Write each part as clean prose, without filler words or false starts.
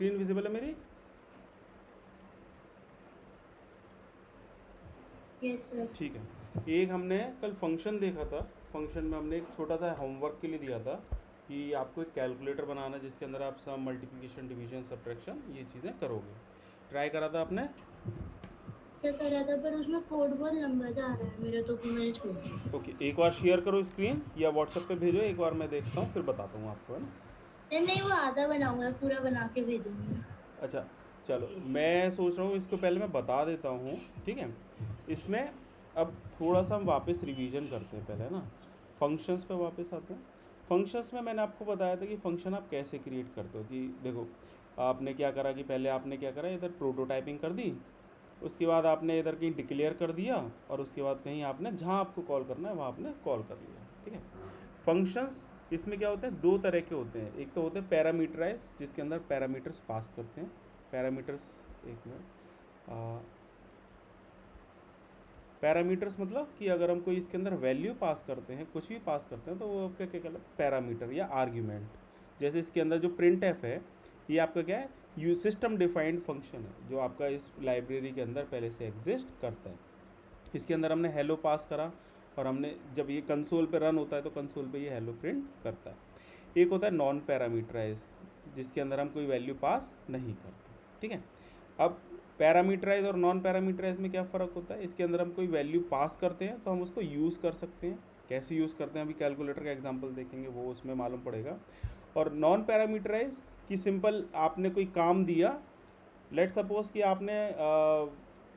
Screen visible है मेरी? Yes sir. ठीक है। एक हमने कल फंक्शन देखा था, फंक्शन में हमने एक छोटा सा होमवर्क के लिए दिया था कि आपको एक कैलकुलेटर बनाना है जिसके अंदर आप सम, मल्टीप्लिकेशन, डिवीजन, सब्ट्रैक्शन ये चीज़ें करोगे। ट्राई करा था आपने? सर करा था पर उसमें कोड बहुत लंबा जा रहा है मेरा, तो फिर मैंने छोड़ दिया। ओके, एक बार शेयर करो स्क्रीन या व्हाट्सएप पे भेजो, एक बार मैं देखता हूँ फिर बताता हूँ आपको, है ना? नहीं नहीं, वो आधा बनाऊंगा, पूरा बना के भेजूंगी मैं। अच्छा, चलो मैं सोच रहा हूँ इसको पहले मैं बता देता हूँ, ठीक है? इसमें अब थोड़ा सा हम वापस रिवीजन करते हैं पहले, है ना? फंक्शंस पे वापस आते हैं। फंक्शंस में मैंने आपको बताया था कि फंक्शन आप कैसे क्रिएट करते हो। कि देखो, आपने क्या करा कि पहले आपने क्या करा, इधर प्रोटोटाइपिंग कर दी, उसके बाद आपने इधर कहीं डिक्लेयर कर दिया, और उसके बाद कहीं आपने जहाँ आपको कॉल करना है वहाँ आपने कॉल कर लिया, ठीक है? फंक्शंस इसमें क्या होते हैं, दो तरह के होते हैं। एक तो होते हैं पैरामीटराइज, जिसके अंदर पैरामीटर्स पास करते हैं। पैरामीटर्स, एक मिनट, पैरामीटर्स मतलब कि अगर हम कोई इसके अंदर वैल्यू पास करते हैं, कुछ भी पास करते हैं, तो वो आपका क्या कहलाता है, पैरामीटर या आर्ग्यूमेंट। जैसे इसके अंदर जो प्रिंट एफ है, ये आपका क्या है, यू सिस्टम डिफाइंड फंक्शन है, जो आपका इस लाइब्रेरी के अंदर पहले से एग्जिस्ट करता है। इसके अंदर हमने हेलो पास करा, और हमने जब ये कंसोल पे रन होता है तो कंसोल पे ये हेलो प्रिंट करता है। एक होता है नॉन पैरामीटराइज, जिसके अंदर हम कोई वैल्यू पास नहीं करते, ठीक है? अब पैरामीटराइज और नॉन पैरामीटराइज में क्या फ़र्क होता है, इसके अंदर हम कोई वैल्यू पास करते हैं तो हम उसको यूज़ कर सकते हैं। कैसे यूज़ करते हैं, अभी कैलकुलेटर का एग्जांपल देखेंगे, वो उसमें मालूम पड़ेगा। और नॉन पैरामीटराइज कि सिंपल आपने कोई काम दिया, लेट सपोज कि आपने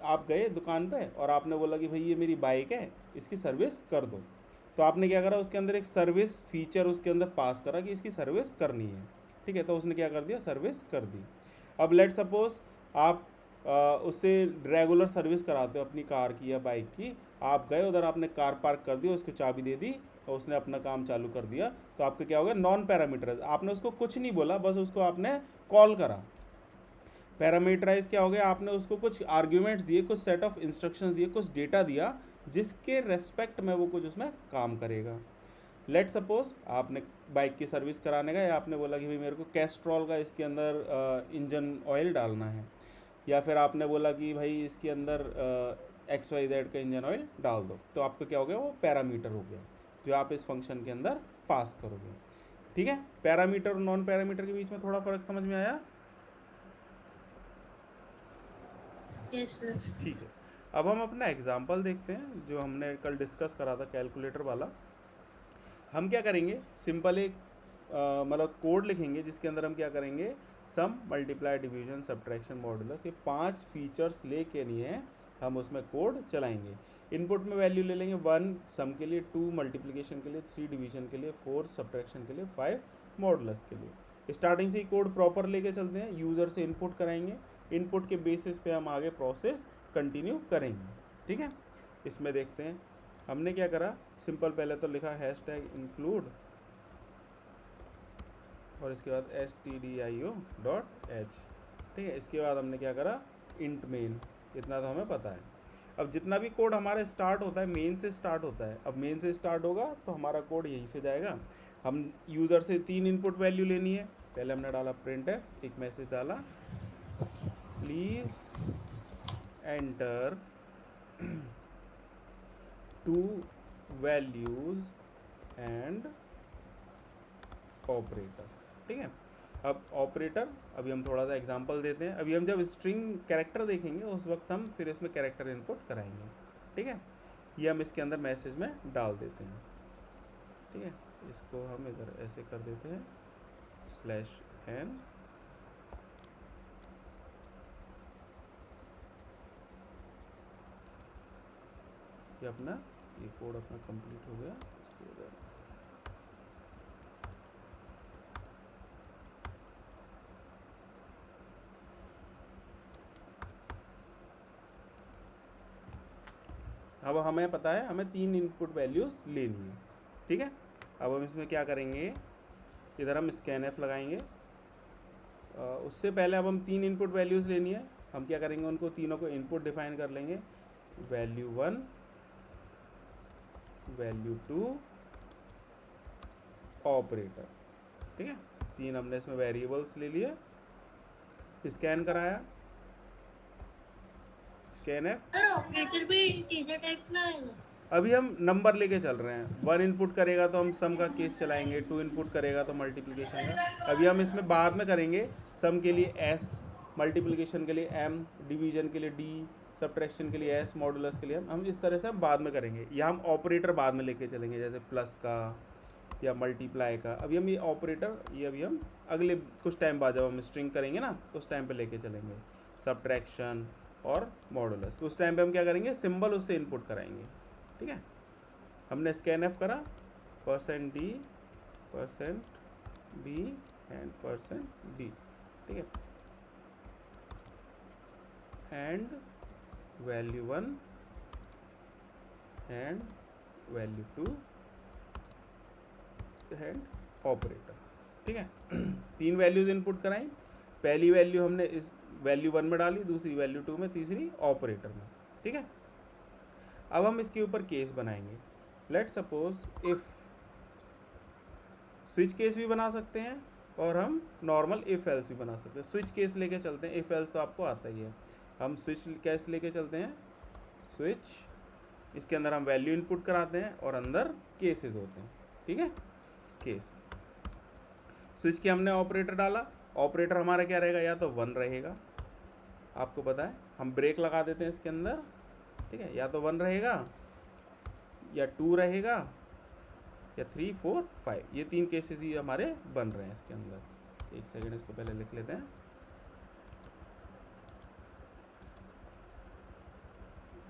आप गए दुकान पे और आपने बोला कि भाई ये मेरी बाइक है, इसकी सर्विस कर दो। तो आपने क्या करा, उसके अंदर एक सर्विस फीचर उसके अंदर पास करा कि इसकी सर्विस करनी है, ठीक है? तो उसने क्या कर दिया, सर्विस कर दी। अब लेट सपोज आप उससे रेगुलर सर्विस कराते हो अपनी कार की या बाइक की, आप गए उधर, आपने कार पार्क कर दी, उसको चाबी दे दी और उसने अपना काम चालू कर दिया, तो आपका क्या हो गया, नॉन पैरामीटर। आपने उसको कुछ नहीं बोला, बस उसको आपने कॉल करा। पैरामीटराइज क्या हो गया, आपने उसको कुछ आर्ग्यूमेंट्स दिए, कुछ सेट ऑफ इंस्ट्रक्शंस दिए, कुछ डेटा दिया, जिसके रेस्पेक्ट में वो कुछ उसमें काम करेगा। लेट सपोज आपने बाइक की सर्विस कराने का, या आपने बोला कि भाई मेरे को कैस्ट्रॉल का इसके अंदर इंजन ऑयल डालना है, या फिर आपने बोला कि भाई इसके अंदर XYZ का इंजन ऑयल डाल दो, तो आपका क्या हो गया, वो पैरामीटर हो गया जो आप इस फंक्शन के अंदर पास करोगे, ठीक है? पैरामीटर और नॉन पैरामीटर के बीच में थोड़ा फ़र्क समझ में आया? Yes sir. ठीक है। अब हम अपना एग्जाम्पल देखते हैं जो हमने कल डिस्कस करा था, कैलकुलेटर वाला। हम क्या करेंगे, सिंपल एक मतलब कोड लिखेंगे जिसके अंदर हम क्या करेंगे, सम, मल्टीप्लाई, डिवीजन, सब्ट्रैक्शन, मॉडुलस, ये 5 फीचर्स लेके लिए हम उसमें कोड चलाएंगे। इनपुट में वैल्यू ले लेंगे 1 सम के लिए, 2 मल्टीप्लिकेशन के लिए, 3 डिवीजन के लिए, 4 सब्ट्रैक्शन के लिए, 5 मॉडुलस के लिए। स्टार्टिंग से ही कोड प्रॉपर लेके चलते हैं, यूज़र से इनपुट कराएंगे, इनपुट के बेसिस पे हम आगे प्रोसेस कंटिन्यू करेंगे, ठीक है? इसमें देखते हैं हमने क्या करा। सिंपल पहले तो लिखा हैशटैग इंक्लूड, और इसके बाद stdio.h, ठीक है? इसके बाद हमने क्या करा, इंट मेन, इतना तो हमें पता है। अब जितना भी कोड हमारा स्टार्ट होता है मेन से स्टार्ट होता है, अब मेन से स्टार्ट होगा तो हमारा कोड यहीं से जाएगा। हम यूज़र से 3 इनपुट वैल्यू लेनी है। पहले हमने डाला प्रिंट एफ, एक मैसेज डाला, please enter 2 values and operator, ठीक है? अब ऑपरेटर, अभी हम थोड़ा सा एग्जांपल देते हैं। अभी हम जब स्ट्रिंग कैरेक्टर देखेंगे उस वक्त हम फिर इसमें कैरेक्टर इनपुट कराएंगे, ठीक है? ये हम इसके अंदर मैसेज में डाल देते हैं, ठीक है? इसको हम इधर ऐसे कर देते हैं /n, ये अपना, ये कोड अपना कंप्लीट हो गया। इसको इधर अब हमें पता है हमें 3 इनपुट वैल्यूज़ लेनी है, ठीक है? अब हम इसमें क्या करेंगे, इधर हम स्कैन लगाएंगे। उससे पहले अब हम 3 इनपुट वैल्यूज़ लेनी है, हम क्या करेंगे, उनको तीनों को इनपुट डिफाइन कर लेंगे, वैल्यू 1, वैल्यू 2, ऑपरेटर, ठीक है? 3 हमने इसमें वेरिएबल्स ले लिए। स्कैन कराया, स्कैन एफ। सर ऑपरेटर भी इंटीजर टाइप में आएगा? अभी हम नंबर लेके चल रहे हैं, 1 इनपुट करेगा तो हम सम का केस चलाएंगे, 2 इनपुट करेगा तो मल्टीप्लिकेशन का। अभी हम इसमें बाद में करेंगे, सम के लिए एस, मल्टीप्लिकेशन के लिए एम, डिवीजन के लिए डी, सब्ट्रैक्शन के लिए एस, मॉडुलस के लिए हम इस तरह से हम बाद में करेंगे, या हम ऑपरेटर बाद में लेके चलेंगे, जैसे प्लस का या मल्टीप्लाई का। अभी हम ये ऑपरेटर, ये अभी हम अगले कुछ टाइम बाद जब हम स्ट्रिंग करेंगे ना, उस टाइम पे लेके चलेंगे, सब्ट्रैक्शन और मॉडुलस। तो उस टाइम पे हम क्या करेंगे, सिंबल उससे इनपुट कराएंगे। ठीक है, हमने स्कैन एफ करा, %d एंड %d। ठीक है, and value 1 and value 2 and operator. ठीक है, 3 वैल्यूज इनपुट कराएं। पहली वैल्यू हमने इस वैल्यू 1 में डाली, दूसरी वैल्यू 2 में, तीसरी ऑपरेटर में। ठीक है, अब हम इसके ऊपर केस बनाएंगे। Let suppose if, switch case भी बना सकते हैं और हम नॉर्मल इफ एल्स भी बना सकते हैं। स्विच केस लेके चलते हैं, इफ एल्स तो आपको आता ही है। हम स्विच केस लेके चलते हैं, स्विच, इसके अंदर हम वैल्यू इनपुट कराते हैं और अंदर केसेस होते हैं। ठीक है, केस, स्विच के हमने ऑपरेटर डाला, ऑपरेटर हमारा क्या रहेगा, या तो 1 रहेगा, आपको पता है, हम ब्रेक लगा देते हैं इसके अंदर। ठीक है, या तो 1 रहेगा या 2 रहेगा या 3, 4, 5, ये 3 केसेस ही हमारे बन रहे हैं इसके अंदर। एक सेकेंड, इसको पहले लिख लेते हैं।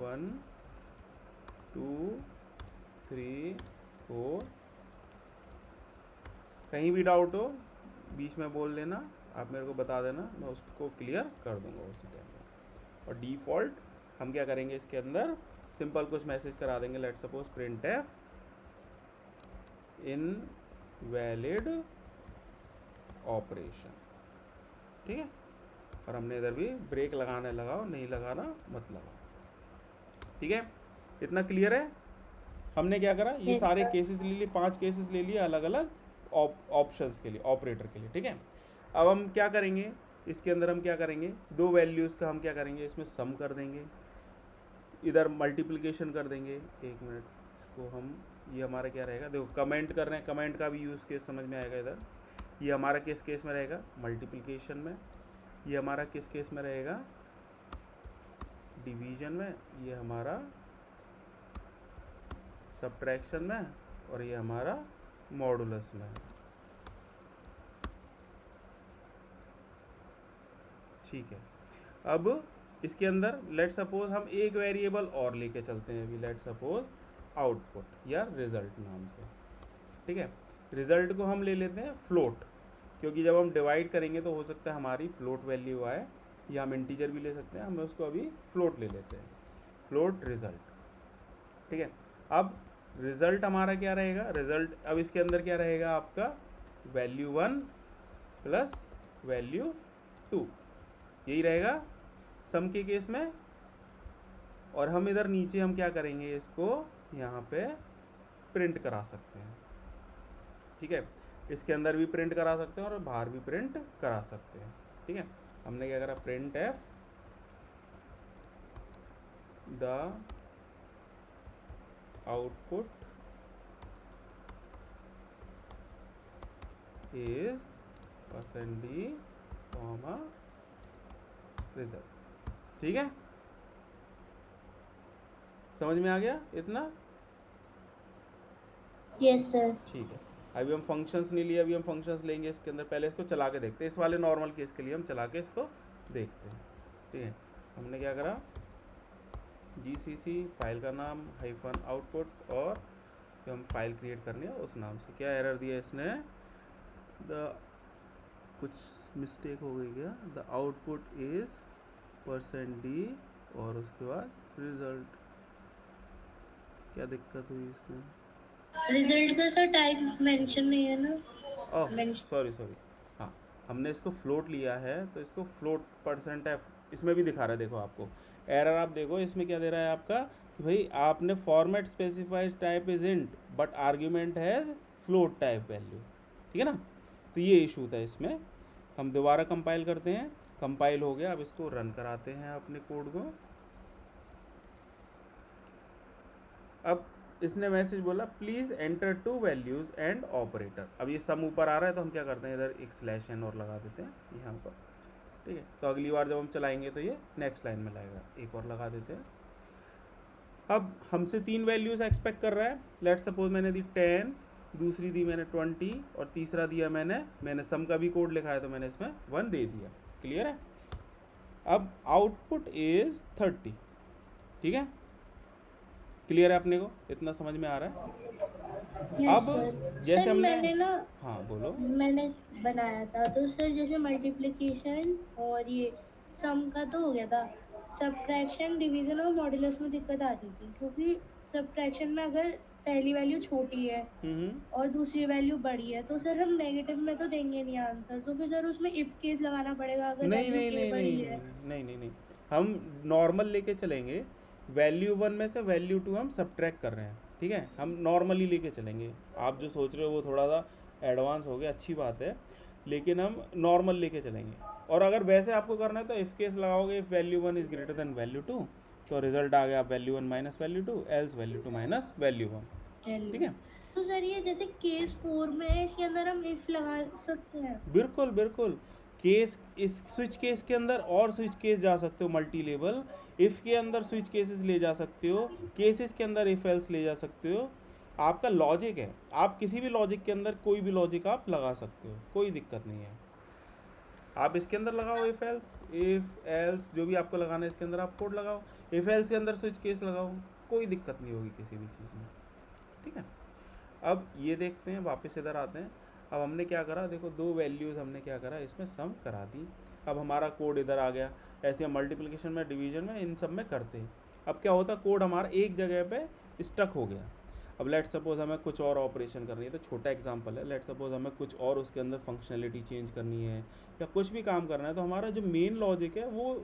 1, 2, 3, 4। कहीं भी डाउट हो बीच में बोल देना, आप मेरे को बता देना, मैं उसको क्लियर कर दूंगा उसी टाइम में। और डिफ़ॉल्ट हम क्या करेंगे, इसके अंदर सिंपल कुछ मैसेज करा देंगे, let suppose print F invalid operation. ठीक है, और हमने इधर भी ब्रेक लगाने लगाओ, नहीं लगाना मत लगाओ। ठीक है, इतना क्लियर है। हमने क्या करा, ये Yes, सारे sir. केसेस ले लिए, 5 केसेस ले लिए अलग अलग ऑप्शंस के लिए, ऑपरेटर के लिए। ठीक है, अब हम क्या करेंगे, इसके अंदर हम क्या करेंगे, 2 वैल्यूज़ का हम क्या करेंगे, इसमें सम कर देंगे, इधर मल्टीप्लिकेशन कर देंगे। एक मिनट, इसको हम, ये हमारा क्या रहेगा, देखो कमेंट कर रहे हैं, कमेंट का भी यूज़ केस समझ में आएगा। इधर ये हमारा किस केस में रहेगा, मल्टीप्लिकेशन में, ये हमारा किस केस में रहेगा, डिवीजन में, ये हमारा सब्ट्रैक्शन में, और ये हमारा मॉडुलस में। ठीक है, अब इसके अंदर लेट सपोज हम एक वेरिएबल और लेके चलते हैं अभी, लेट सपोज आउटपुट या रिजल्ट नाम से। ठीक है, रिजल्ट को हम ले लेते हैं फ्लोट, क्योंकि जब हम डिवाइड करेंगे तो हो सकता है हमारी फ्लोट वैल्यू आए, या हम इंटीजर भी ले सकते हैं, हम उसको अभी फ्लोट ले लेते हैं, फ्लोट रिजल्ट। ठीक है, अब रिजल्ट हमारा क्या रहेगा, रिजल्ट अब इसके अंदर क्या रहेगा आपका, वैल्यू 1 प्लस वैल्यू 2, यही रहेगा सम के केस में। और हम इधर नीचे हम क्या करेंगे, इसको यहाँ पे प्रिंट करा सकते हैं। ठीक है, इसके अंदर भी प्रिंट करा सकते हैं और बाहर भी प्रिंट करा सकते हैं। ठीक है, हमने क्या करा, print F the output is %d, result. ठीक है, समझ में आ गया इतना? Yes sir. ठीक है, अभी हम फंक्शंस नहीं लिए, अभी हम फंक्शंस लेंगे इसके अंदर। पहले इसको चला के देखते हैं, इस वाले नॉर्मल केस के लिए हम चला के इसको देखते हैं। ठीक है, हमने क्या करा, GCC फाइल का नाम -आउटपुट, और जो हम फाइल क्रिएट करनी है उस नाम से। क्या एरर दिया इसने, कुछ मिस्टेक हो गई क्या, द आउटपुट इज %d और उसके बाद रिजल्ट, क्या दिक्कत हुई इसमें, रिजल्ट का सर टाइप मेंशन नहीं है ना? ओह सॉरी, हाँ, हमने इसको फ्लोट लिया है तो इसको फ्लोट %f इसमें भी दिखा रहा है। देखो आपको एरर, आप देखो इसमें क्या दे रहा है आपका, कि भाई आपने format specified type is int but argument has float type value. ठीक है ना, तो ये इशू था इसमें। हम दोबारा कंपाइल करते हैं, कंपाइल हो गया। अब इसको रन कराते हैं अपने कोड को। अब इसने मैसेज बोला please enter two values and operator. अब ये सम ऊपर आ रहा है तो हम क्या करते हैं, इधर एक स्लैश एन और लगा देते हैं यहाँ पर, ठीक है। तो अगली बार जब हम चलाएंगे तो ये नेक्स्ट लाइन में लाएगा। एक और लगा देते हैं। अब हमसे 3 वैल्यूज़ एक्सपेक्ट कर रहा है। लेट सपोज मैंने दी 10, दूसरी दी मैंने 20 और तीसरा दिया मैंने सम का भी कोड लिखा है तो मैंने इसमें 1 दे दिया। क्लियर है। अब आउटपुट इज 30, ठीक है। क्लियर है अपने को, इतना समझ में आ रहा है। यस अब सर। जैसे सर हमने, मैंने ना हाँ बोलो। मैंने बनाया था तो सर जैसे मल्टीप्लिकेशन और ये सम का तो हो गया था, सब्ट्रैक्शन डिवीजन और मॉड्यूलस में दिक्कत आ रही थी क्योंकि सब्ट्रैक्शन में अगर पहली वैल्यू छोटी है और दूसरी वैल्यू बड़ी है तो सर हम नेगेटिव में तो देंगे नहीं आंसर, तो फिर सर उसमें इफ केस लगाना पड़ेगा अगर नहीं वैल्यू नहीं ए नहीं बड़ी नहीं है। नहीं नहीं नहीं नहीं, हम नॉर्मल लेके चलेंगे। वैल्यू 1 में से वैल्यू 2 हम सब्ट्रैक्ट कर रहे हैं, ठीक है। हम नॉर्मली लेके चलेंगे। आप जो सोच रहे हो वो थोड़ा सा एडवांस हो गया, अच्छी बात है, लेकिन हम नॉर्मल लेके चलेंगे। और अगर वैसे आपको करना है तो इफ़ केस लगाओगे, if value 1 is greater than value 2 तो रिजल्ट आ गया value 1 minus value 2, else value 2 minus value 1, ठीक है। तो सर ये जैसे केस 4 में है इसके अंदर हम इफ लगा सकते हैं? बिल्कुल बिल्कुल। केस, इस स्विच केस के अंदर और स्विच केस जा सकते हो मल्टी लेवल। इफ़ के अंदर स्विच केसेस ले जा सकते हो, केसेस के अंदर इफ एल्स ले जा सकते हो। आपका लॉजिक है, आप किसी भी लॉजिक के अंदर कोई भी लॉजिक आप लगा सकते हो, कोई दिक्कत नहीं है। आप इसके अंदर लगाओ इफ एल्स जो भी आपको लगाना है इसके अंदर आप कोड लगाओ। इफ एल्स के अंदर स्विच केस लगाओ, कोई दिक्कत नहीं होगी किसी भी चीज़ में, ठीक है। अब ये देखते हैं, वापस इधर आते हैं। अब हमने क्या करा, देखो 2 वैल्यूज़ हमने क्या करा, इसमें सम करा दी। अब हमारा कोड इधर आ गया। ऐसे हम मल्टीप्लिकेशन में, डिवीजन में, इन सब में करते हैं। अब क्या होता, कोड हमारा एक जगह पे स्टक हो गया। अब लेट सपोज हमें कुछ और ऑपरेशन करनी है, तो छोटा एग्जांपल है, लेट सपोज हमें कुछ और उसके अंदर फंक्शनैलिटी चेंज करनी है या कुछ भी काम करना है, तो हमारा जो मेन लॉजिक है वो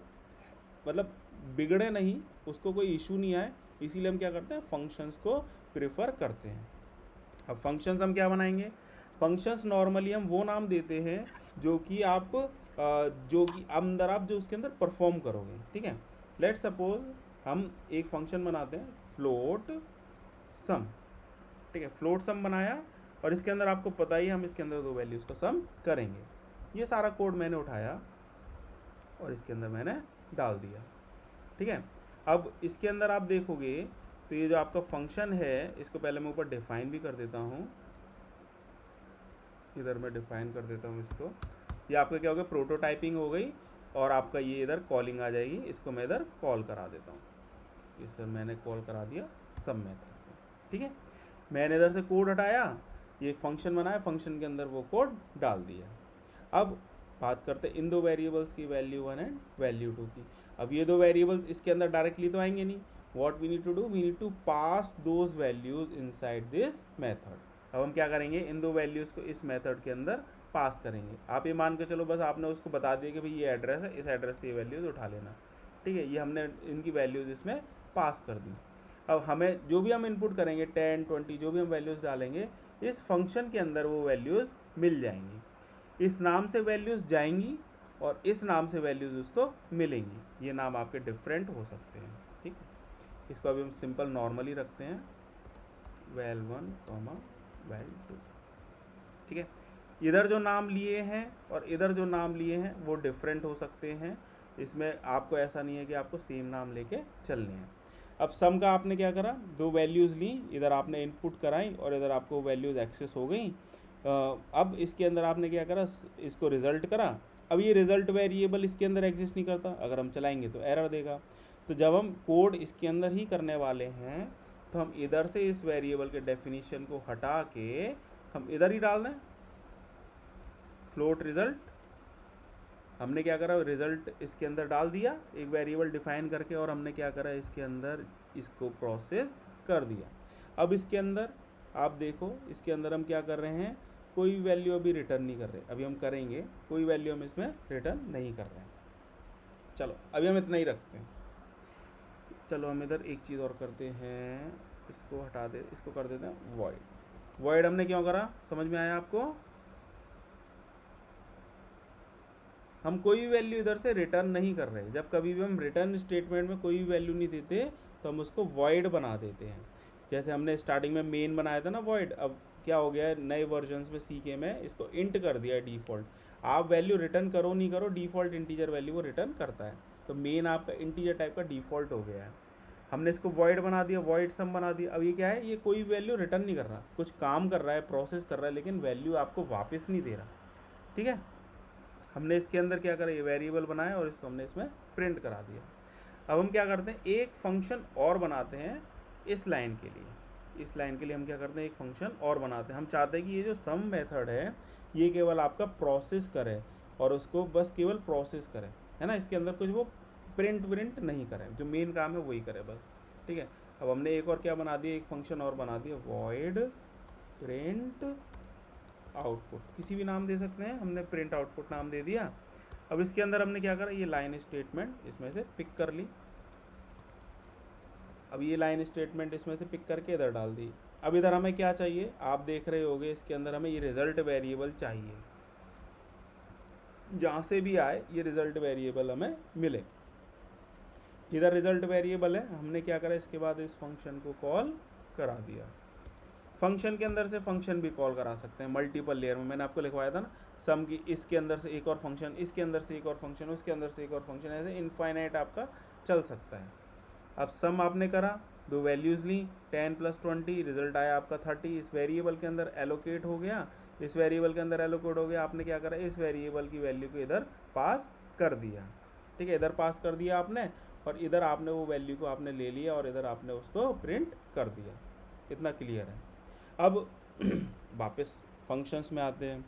मतलब बिगड़े नहीं, उसको कोई इशू नहीं आए, इसीलिए हम क्या करते हैं, फंक्शंस को प्रेफर करते हैं। अब फंक्शंस हम क्या बनाएंगे, फंक्शंस नॉर्मली हम वो नाम देते हैं जो कि आप जो कि अंदर आप जो उसके अंदर परफॉर्म करोगे, ठीक है। लेट सपोज हम एक फंक्शन बनाते हैं फ्लोट सम, ठीक है। फ्लोट सम बनाया और इसके अंदर आपको पता ही हम इसके अंदर 2 वैल्यूज़ का सम करेंगे। ये सारा कोड मैंने उठाया और इसके अंदर मैंने डाल दिया, ठीक है। अब इसके अंदर आप देखोगे तो ये जो आपका फंक्शन है, इसको पहले मैं ऊपर डिफाइन भी कर देता हूँ। इधर मैं डिफाइन कर देता हूँ इसको। ये आपका क्या हो गया, प्रोटोटाइपिंग हो गई और आपका ये इधर कॉलिंग आ जाएगी। इसको मैं इधर कॉल करा देता हूँ। इस सर मैंने कॉल करा दिया सब मेथड को, ठीक है। मैंने इधर से कोड हटाया, ये एक फंक्शन बनाया, फंक्शन के अंदर वो कोड डाल दिया। अब बात करते हैं इन 2 वेरिएबल्स की, वैल्यू 1 एंड वैल्यू 2 की। अब ये 2 वेरिएबल्स इसके अंदर डायरेक्टली तो आएंगे नहीं। What we need to do, we need to pass those values inside this method. अब हम क्या करेंगे, इन 2 वैल्यूज़ को इस मेथड के अंदर पास करेंगे। आप ये मान के चलो बस आपने उसको बता दिया कि भाई ये एड्रेस है, इस एड्रेस से ये वैल्यूज़ उठा लेना, ठीक है। ये हमने इनकी वैल्यूज़ इसमें पास कर दी। अब हमें जो भी हम इनपुट करेंगे 10, 20 जो भी हम वैल्यूज़ डालेंगे, इस फंक्शन के अंदर वो वैल्यूज़ मिल जाएंगी। इस नाम से वैल्यूज़ जाएंगी और इस नाम से वैल्यूज़ उसको मिलेंगी। ये नाम आपके डिफरेंट हो सकते हैं, ठीक है। इसको अभी हम सिंपल नॉर्मली रखते हैं, val1, val2, ठीक है। इधर जो नाम लिए हैं और इधर जो नाम लिए हैं वो डिफरेंट हो सकते हैं। इसमें आपको ऐसा नहीं है कि आपको सेम नाम लेके चलने हैं। अब सम का आपने क्या करा, 2 वैल्यूज़ ली, इधर आपने इनपुट कराई और इधर आपको वैल्यूज़ एक्सेस हो गई। अब इसके अंदर आपने क्या करा, इसको रिज़ल्ट करा। अब ये रिज़ल्ट वेरिएबल इसके अंदर एग्जिस्ट नहीं करता, अगर हम चलाएंगे तो एरर देगा। तो जब हम कोड इसके अंदर ही करने वाले हैं तो हम इधर से इस वेरिएबल के डेफिनीशन को हटा के हम इधर ही डाल दें फ्लोट रिज़ल्ट। हमने क्या करा, रिज़ल्ट इसके अंदर डाल दिया एक वेरिएबल डिफाइन करके, और हमने क्या करा, इसके अंदर इसको प्रोसेस कर दिया। अब इसके अंदर आप देखो, इसके अंदर हम क्या कर रहे हैं, कोई वैल्यू अभी रिटर्न नहीं कर रहे। अभी हम करेंगे, कोई वैल्यू हम इसमें रिटर्न नहीं कर रहे हैं। चलो अभी हम इतना ही रखते हैं। चलो हम इधर एक चीज़ और करते हैं, इसको हटा दे, इसको कर देते हैं वॉइड। वॉइड हमने क्यों करा, समझ में आया आपको? हम कोई भी वैल्यू इधर से रिटर्न नहीं कर रहे। जब कभी भी हम रिटर्न स्टेटमेंट में कोई भी वैल्यू नहीं देते तो हम उसको वॉइड बना देते हैं। जैसे हमने स्टार्टिंग में मेन बनाया था ना वॉइड, अब क्या हो गया है नए वर्जन्स में सीके में इसको इंट कर दिया है डिफ़ॉल्ट। आप वैल्यू रिटर्न करो नहीं करो, डिफ़ॉल्ट इंटीजर वैल्यू वो रिटर्न करता है। तो मेन आपका इंटीजर टाइप का डिफ़ॉल्ट हो गया है। हमने इसको वॉइड बना दिया, वॉइड सम बना दिया। अब ये क्या है, ये कोई वैल्यू रिटर्न नहीं कर रहा, कुछ काम कर रहा है, प्रोसेस कर रहा है, लेकिन वैल्यू आपको वापस नहीं दे रहा। ठीक है, हमने इसके अंदर क्या करा, ये वेरिएबल बनाया और इसको हमने इसमें प्रिंट करा दिया। अब हम क्या करते हैं, एक फंक्शन और बनाते हैं इस लाइन के लिए। इस लाइन के लिए हम क्या करते हैं, एक फंक्शन और बनाते हैं। हम चाहते हैं कि ये जो सम मेथड है ये केवल आपका प्रोसेस करे और उसको बस केवल प्रोसेस करे, है ना। इसके अंदर कुछ वो प्रिंट नहीं करे, जो मेन काम है वही करे बस। ठीक है, अब हमने एक और क्या बना दिया, एक फंक्शन और बना दिया, वॉइड प्रिंट आउटपुट। किसी भी नाम दे सकते हैं, हमने प्रिंट आउटपुट नाम दे दिया। अब इसके अंदर हमने क्या करा, ये लाइन स्टेटमेंट इसमें से पिक कर ली। अब ये लाइन स्टेटमेंट इसमें से पिक करके इधर डाल दी। अब इधर हमें क्या चाहिए, आप देख रहे होगे इसके अंदर हमें ये रिजल्ट वेरिएबल चाहिए। जहाँ से भी आए ये रिजल्ट वेरिएबल हमें मिले। इधर रिजल्ट वेरिएबल है, हमने क्या करा, इसके बाद इस फंक्शन को कॉल करा दिया। फंक्शन के अंदर से फंक्शन भी कॉल करा सकते हैं मल्टीपल लेयर में। मैंने आपको लिखवाया था ना सम की, इसके अंदर से एक और फंक्शन, इसके अंदर से एक और फंक्शन, उसके अंदर से एक और फंक्शन, ऐसे इनफाइनाइट आपका चल सकता है। अब सम आपने करा, दो वैल्यूज़ ली, 10 + 20, रिजल्ट आया आपका 30। इस वेरिएबल के अंदर एलोकेट हो गया, इस वेरिएबल के अंदर एलोकेट हो गया। आपने क्या करा, इस वेरिएबल की वैल्यू को इधर पास कर दिया। ठीक है, इधर पास कर दिया आपने, और इधर आपने वो वैल्यू को आपने ले लिया और इधर आपने उसको प्रिंट कर दिया। इतना क्लियर है। अब वापस फंक्शंस में आते हैं।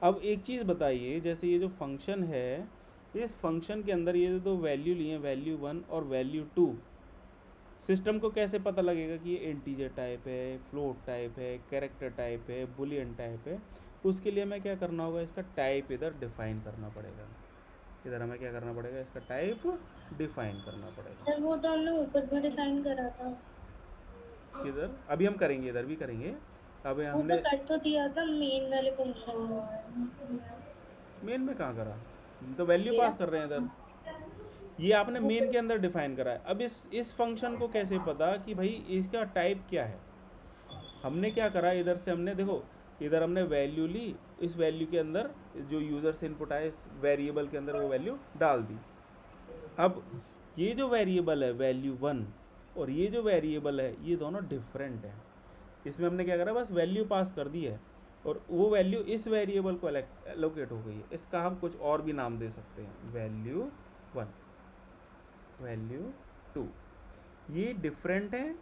अब एक चीज़ बताइए, जैसे ये जो फंक्शन है, इस फंक्शन के अंदर ये जो दो वैल्यू लिए हैं, वैल्यू 1 और वैल्यू 2, सिस्टम को कैसे पता लगेगा कि ये इंटीजर टाइप है, फ्लोट टाइप है, कैरेक्टर टाइप है, बुलियन टाइप है। उसके लिए हमें क्या करना होगा, इसका टाइप इधर डिफाइन करना पड़ेगा। इधर हमें क्या करना पड़ेगा, इसका टाइप डिफाइन करना पड़ेगा। सर वो तो हमने ऊपर में डिफाइन करा था। किधर, अभी हम करेंगे, इधर भी करेंगे। अब ऊपर हमने कर तो दिया था मेन वाले फंक्शन में। मेन में कहाँ करा, हम तो वैल्यू ये पास कर रहे हैं इधर। ये आपने मेन के अंदर डिफाइन करा है। अब इस फंक्शन को कैसे पता कि भाई इसका टाइप क्या है। हमने क्या करा, इधर से हमने देखो, इधर हमने वैल्यू ली, इस वैल्यू के अंदर जो यूज़र से इनपुट आया इस वेरिएबल के अंदर वो वैल्यू डाल दी। अब ये जो वेरिएबल है वैल्यू 1 और ये जो वेरिएबल है ये दोनों डिफरेंट है। इसमें हमने क्या करा, बस वैल्यू पास कर दी है और वो वैल्यू इस वेरिएबल को एलोकेट हो गई है। इसका हम कुछ और भी नाम दे सकते हैं, वैल्यू 1, वैल्यू 2। ये डिफरेंट है।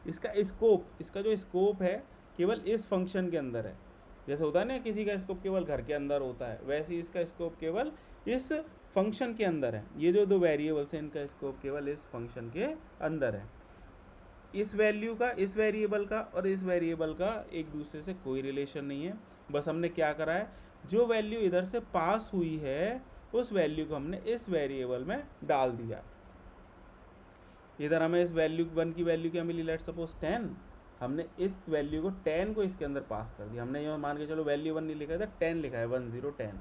इसका स्कोप, इसका जो स्कोप है केवल इस फंक्शन के अंदर है। जैसे होता है ना किसी का स्कोप केवल घर के अंदर होता है, वैसे ही इसका स्कोप केवल इस फंक्शन के अंदर है। ये जो दो वेरिएबल्स हैं इनका स्कोप केवल इस फंक्शन के अंदर है। इस वैल्यू का, इस वेरिएबल का और इस वेरिएबल का एक दूसरे से कोई रिलेशन नहीं है। बस हमने क्या करा है, जो वैल्यू इधर से पास हुई है उस वैल्यू को हमने इस वेरिएबल में डाल दिया। इधर हमें इस वैल्यू 1 की वैल्यू क्या मिली, लेट सपोज 10। हमने इस वैल्यू को 10 को इसके अंदर पास कर दिया। हमने ये मान के चलो वैल्यू 1 नहीं लिखा था, 10 लिखा है, 10 10।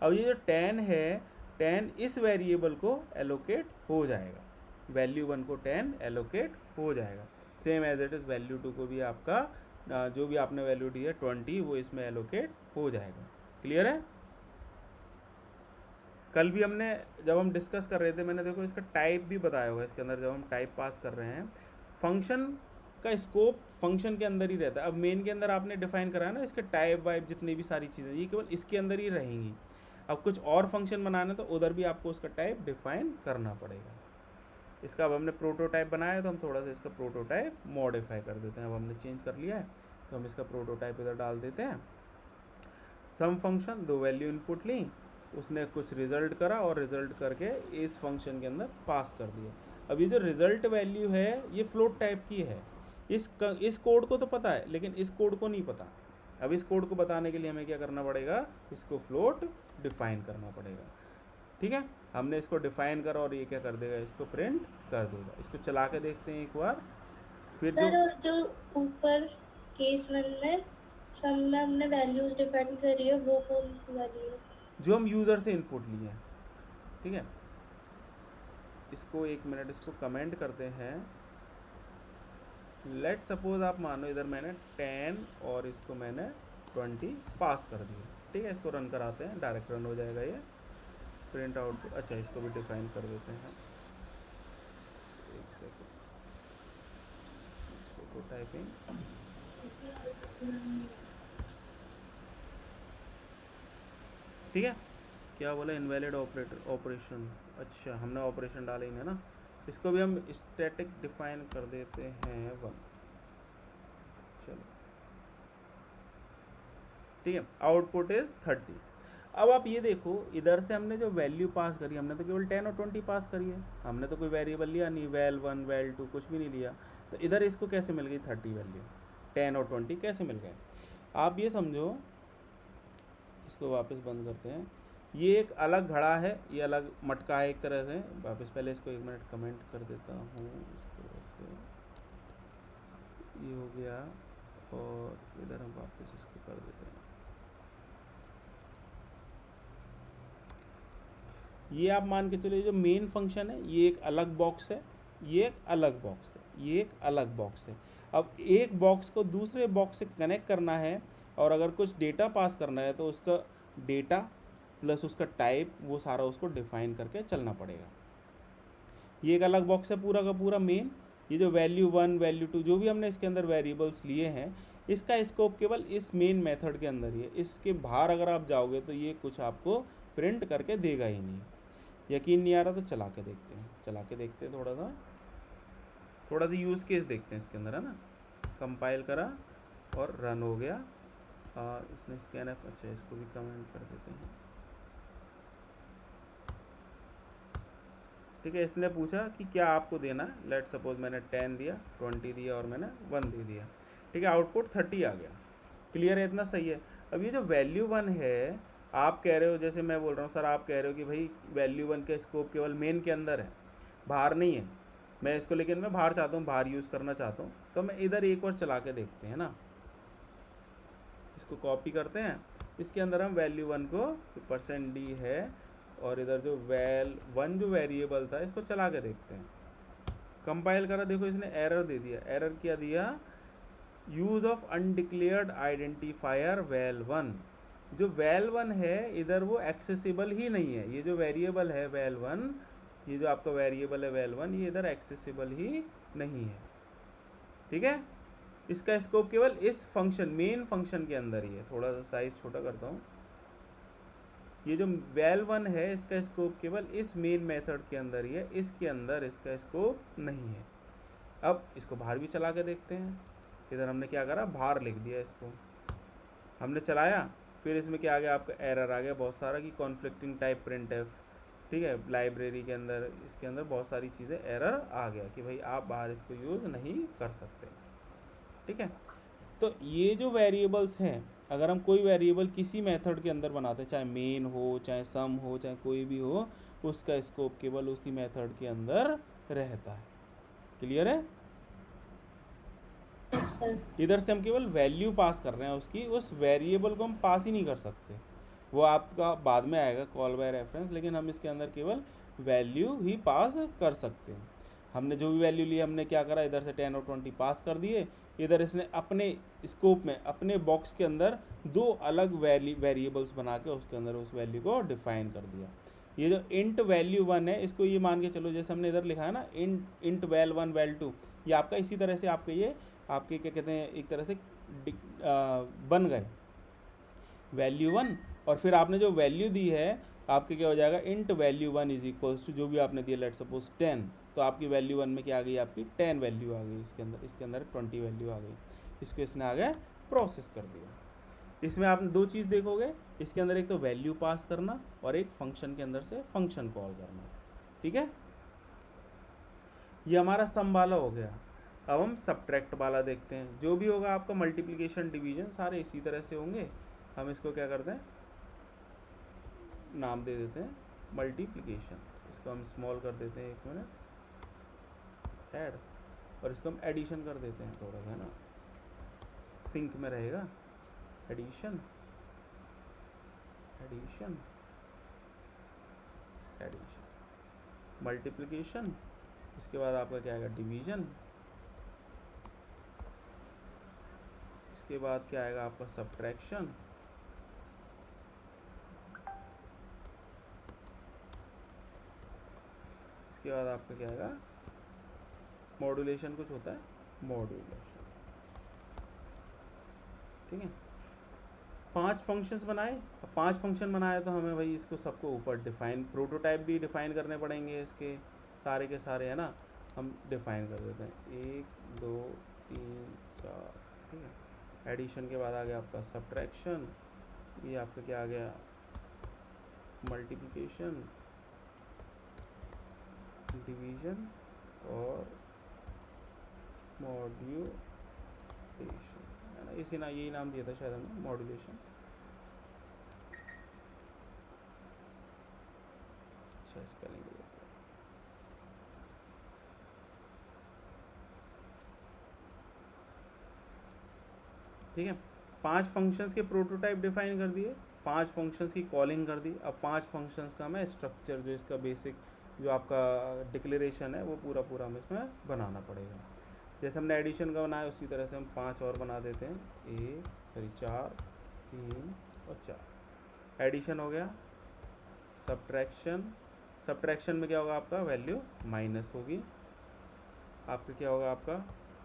अब ये जो 10 है, 10 इस वेरिएबल को एलोकेट हो जाएगा, वैल्यू 1 को 10 एलोकेट हो जाएगा। Same as it is value 2 को भी आपका जो भी आपने वैल्यू दी है 20 वो इसमें एलोकेट हो जाएगा। क्लियर है। कल भी हमने जब हम डिस्कस कर रहे थे, मैंने देखो इसका टाइप भी बताया हुआ है इसके अंदर। जब हम टाइप पास कर रहे हैं, फंक्शन का स्कोप फंक्शन के अंदर ही रहता है। अब मेन के अंदर आपने डिफाइन करा है ना, इसके टाइप वाइप जितनी भी सारी चीज़ें ये केवल इसके अंदर ही रहेंगी। अब कुछ और फंक्शन बनाना तो उधर भी आपको उसका टाइप डिफाइन करना पड़ेगा। इसका अब हमने प्रोटोटाइप बनाया है तो हम थोड़ा सा इसका प्रोटोटाइप मॉडिफाई कर देते हैं। अब हमने चेंज कर लिया है तो हम इसका प्रोटोटाइप इधर डाल देते हैं। सम फंक्शन, दो वैल्यू इनपुट ली, उसने कुछ रिजल्ट करा और रिजल्ट करके इस फंक्शन के अंदर पास कर दिया। अब ये जो रिजल्ट वैल्यू है ये फ्लोट टाइप की है। इस कोड को तो पता है लेकिन इस कोड को नहीं पता। अब इस कोड को बताने के लिए हमें क्या करना पड़ेगा, इसको फ्लोट डिफाइन करना पड़ेगा। ठीक है, हमने इसको डिफाइन करा और ये क्या कर देगा, इसको प्रिंट कर देगा। इसको चला के देखते हैं एक बार। फिर सर और जो ऊपर केस 1 में सम में हमने वैल्यूज डिफाइन करी है वो कौन सी वाली है। जो हम यूज़र से इनपुट लिए हैं, ठीक है। इसको 1 मिनट इसको कमेंट करते हैं। लेट सपोज आप मानो इधर मैंने 10 और इसको मैंने 20 पास कर दिए, ठीक है। इसको रन कराते हैं, डायरेक्ट रन हो जाएगा ये प्रिंट आउटपुट। अच्छा, इसको भी डिफाइन कर देते हैं, एक सेकेंड, फोटो टाइपिंग, ठीक है। क्या बोला, इनवैलिड ऑपरेटर ऑपरेशन, अच्छा हमने ऑपरेशन डाले ही नहीं ना। इसको भी हम स्टैटिक डिफाइन कर देते हैं 1, चलो ठीक है। Output is 30। अब आप ये देखो, इधर से हमने जो वैल्यू पास करी, हमने तो केवल 10 और 20 पास करी है, हमने तो कोई वेरिएबल लिया नहीं, वैल 1 वैल 2 कुछ भी नहीं लिया। तो इधर इसको कैसे मिल गई 30 वैल्यू, 10 और 20 कैसे मिल गए? आप ये समझो, इसको वापस बंद करते हैं। ये एक अलग घड़ा है, ये अलग मटका है एक तरह से। वापस पहले इसको 1 मिनट कमेंट कर देता हूँ, इसको ऐसे, ये हो गया, और इधर हम वापस इसको कर देते हैं। ये आप मान के चलो, जो मेन फंक्शन है ये एक अलग बॉक्स है, ये एक अलग बॉक्स है, ये एक अलग बॉक्स है। अब एक बॉक्स को दूसरे बॉक्स से कनेक्ट करना है, और अगर कुछ डेटा पास करना है तो उसका डेटा प्लस उसका टाइप, वो सारा उसको डिफाइन करके चलना पड़ेगा। ये एक अलग बॉक्स है पूरा का पूरा मेन। ये जो वैल्यू 1 वैल्यू 2 जो भी हमने इसके अंदर वेरिएबल्स लिए हैं, इसका स्कोप केवल इस मेन मेथड के अंदर ही है। इसके बाहर अगर आप जाओगे तो ये कुछ आपको प्रिंट करके देगा ही नहीं। यकीन नहीं आ रहा तो चला के देखते हैं, थोड़ा सा यूज़ केस देखते हैं इसके अंदर, है ना। कंपाइल करा और रन हो गया। इसने स्कैनफ, अच्छा इसको भी कमेंट कर देते हैं, ठीक है। इसने पूछा कि क्या आपको देना है, लेट सपोज मैंने 10 दिया, 20 दिया और मैंने 1 दे दिया, ठीक है। आउटपुट 30 आ गया। क्लियर है, इतना सही है। अब ये जो वैल्यू 1 है, आप कह रहे हो, जैसे मैं बोल रहा हूँ सर, आप कह रहे हो कि भाई वैल्यू 1 का स्कोप केवल मेन के अंदर है, बाहर नहीं है। मैं इसको, लेकिन मैं बाहर चाहता हूँ, बाहर यूज़ करना चाहता हूँ, तो मैं इधर एक और चला के देखते हैं ना। इसको कॉपी करते हैं, इसके अंदर हम वैल्यू 1 को %d है, और इधर जो वैल 1 जो वेरिएबल था, इसको चला के देखते हैं। कंपाइल करा, देखो इसने एरर दे दिया। एरर क्या दिया, use of undeclared identifier val 1। जो वैल 1 है इधर, वो एक्सेसिबल ही नहीं है। ये जो वेरिएबल है वैल 1, ये जो आपका वेरिएबल है वैल 1, ये इधर एक्सेसिबल ही नहीं है, ठीक है। इसका स्कोप केवल इस फंक्शन, मेन फंक्शन के अंदर ही है। थोड़ा सा साइज छोटा करता हूँ। ये जो वैल 1 है, इसका स्कोप केवल इस मेन मेथड के अंदर ही है, इसके अंदर इसका स्कोप नहीं है। अब इसको बाहर भी चला के देखते हैं। इधर हमने क्या करा, बाहर लिख दिया, इसको हमने चलाया, फिर इसमें क्या आ गया, आपका एरर आ गया बहुत सारा कि कॉन्फ्लिक्टिंग टाइप प्रिंटफ, ठीक है। लाइब्रेरी के अंदर, इसके अंदर बहुत सारी चीज़ें एरर आ गया कि भाई आप बाहर इसको यूज़ नहीं कर सकते, ठीक है। तो ये जो वेरिएबल्स हैं, अगर हम कोई वेरिएबल किसी मेथड के अंदर बनाते हैं, चाहे मेन हो, चाहे सम हो, चाहे कोई भी हो, उसका स्कोप केवल उसी मेथड के अंदर रहता है। क्लियर है? Yes sir. इधर से हम केवल वैल्यू पास कर रहे हैं उसकी, उस वेरिएबल को हम पास ही नहीं कर सकते। वो आपका बाद में आएगा कॉल बाय रेफरेंस, लेकिन हम इसके अंदर केवल वैल्यू ही पास कर सकते हैं। हमने जो भी वैल्यू ली, हमने क्या करा, इधर से 10 और 20 पास कर दिए। इधर इसने अपने स्कोप में, अपने बॉक्स के अंदर दो अलग वेरिएबल्स बना के उसके अंदर उस वैल्यू को डिफाइन कर दिया। ये जो इंट वैल्यू 1 है, इसको ये मान के चलो, जैसे हमने इधर लिखा है ना, इंट वैल 1 वैल 2, ये आपका इसी तरह से आपके ये आपके क्या कहते हैं, एक तरह से बन गए वैल्यू 1। और फिर आपने जो वैल्यू दी है, आपके क्या हो जाएगा, int value 1 is equals to जो भी आपने दिया, लेट सपोज 10, तो आपकी वैल्यू 1 में क्या आ गई, आपकी 10 वैल्यू आ गई, इसके अंदर 20 वैल्यू आ गई। इसको इसने आगे प्रोसेस कर दिया। इसमें आप दो चीज़ देखोगे, इसके अंदर एक तो वैल्यू पास करना, और एक फंक्शन के अंदर से फंक्शन कॉल करना, ठीक है। ये हमारा सम वाला हो गया। अब हम सब्ट्रैक्ट वाला देखते हैं। जो भी होगा आपका मल्टीप्लिकेशन, डिवीजन, सारे इसी तरह से होंगे। हम इसको क्या करते हैं, नाम दे देते हैं मल्टीप्लिकेशन। इसको हम स्मॉल कर देते हैं, 1 मिनट, ऐड, और इसको हम एडिशन कर देते हैं थोड़ा सा, है ना, सिंक में रहेगा। एडिशन, एडिशन, एडिशन, मल्टीप्लिकेशन, इसके बाद आपका क्या आएगा डिवीजन, इसके बाद क्या आएगा आपका सब्ट्रैक्शन, इसके बाद आपका क्या आएगा मॉड्यूलेशन, कुछ होता है मॉड्यूलेशन। ठीक है, 5 फंक्शंस बनाए। अब 5 फंक्शन बनाए तो हमें भाई इसको सबको ऊपर डिफाइन, प्रोटोटाइप भी डिफाइन करने पड़ेंगे इसके सारे के सारे, है ना। हम डिफाइन कर देते हैं 1 2 3 4। ठीक है, एडिशन के बाद आ गया आपका सब्ट्रैक्शन, ये आपका क्या आ गया मल्टीप्लिकेशन, डिवीजन और मॉड्यूलेशन, है ना। इसी ना यही नाम दिया था शायद हमने, मॉड्यूलेशन। अच्छा, स्पेलिंग देते हैं। ठीक है, 5 फंक्शंस के प्रोटोटाइप डिफाइन कर दिए, 5 फंक्शंस की कॉलिंग कर दी। अब 5 फंक्शंस का हमें स्ट्रक्चर, जो इसका बेसिक जो आपका डिक्लेरेशन है वो पूरा पूरा हमें इसमें बनाना पड़ेगा। जैसे हमने एडिशन का बनाया उसी तरह से हम 5 और बना देते हैं, 4 3 और 4। एडिशन हो गया। सब्ट्रैक्शन में क्या होगा आपका वैल्यू माइनस होगी। आपका क्या होगा आपका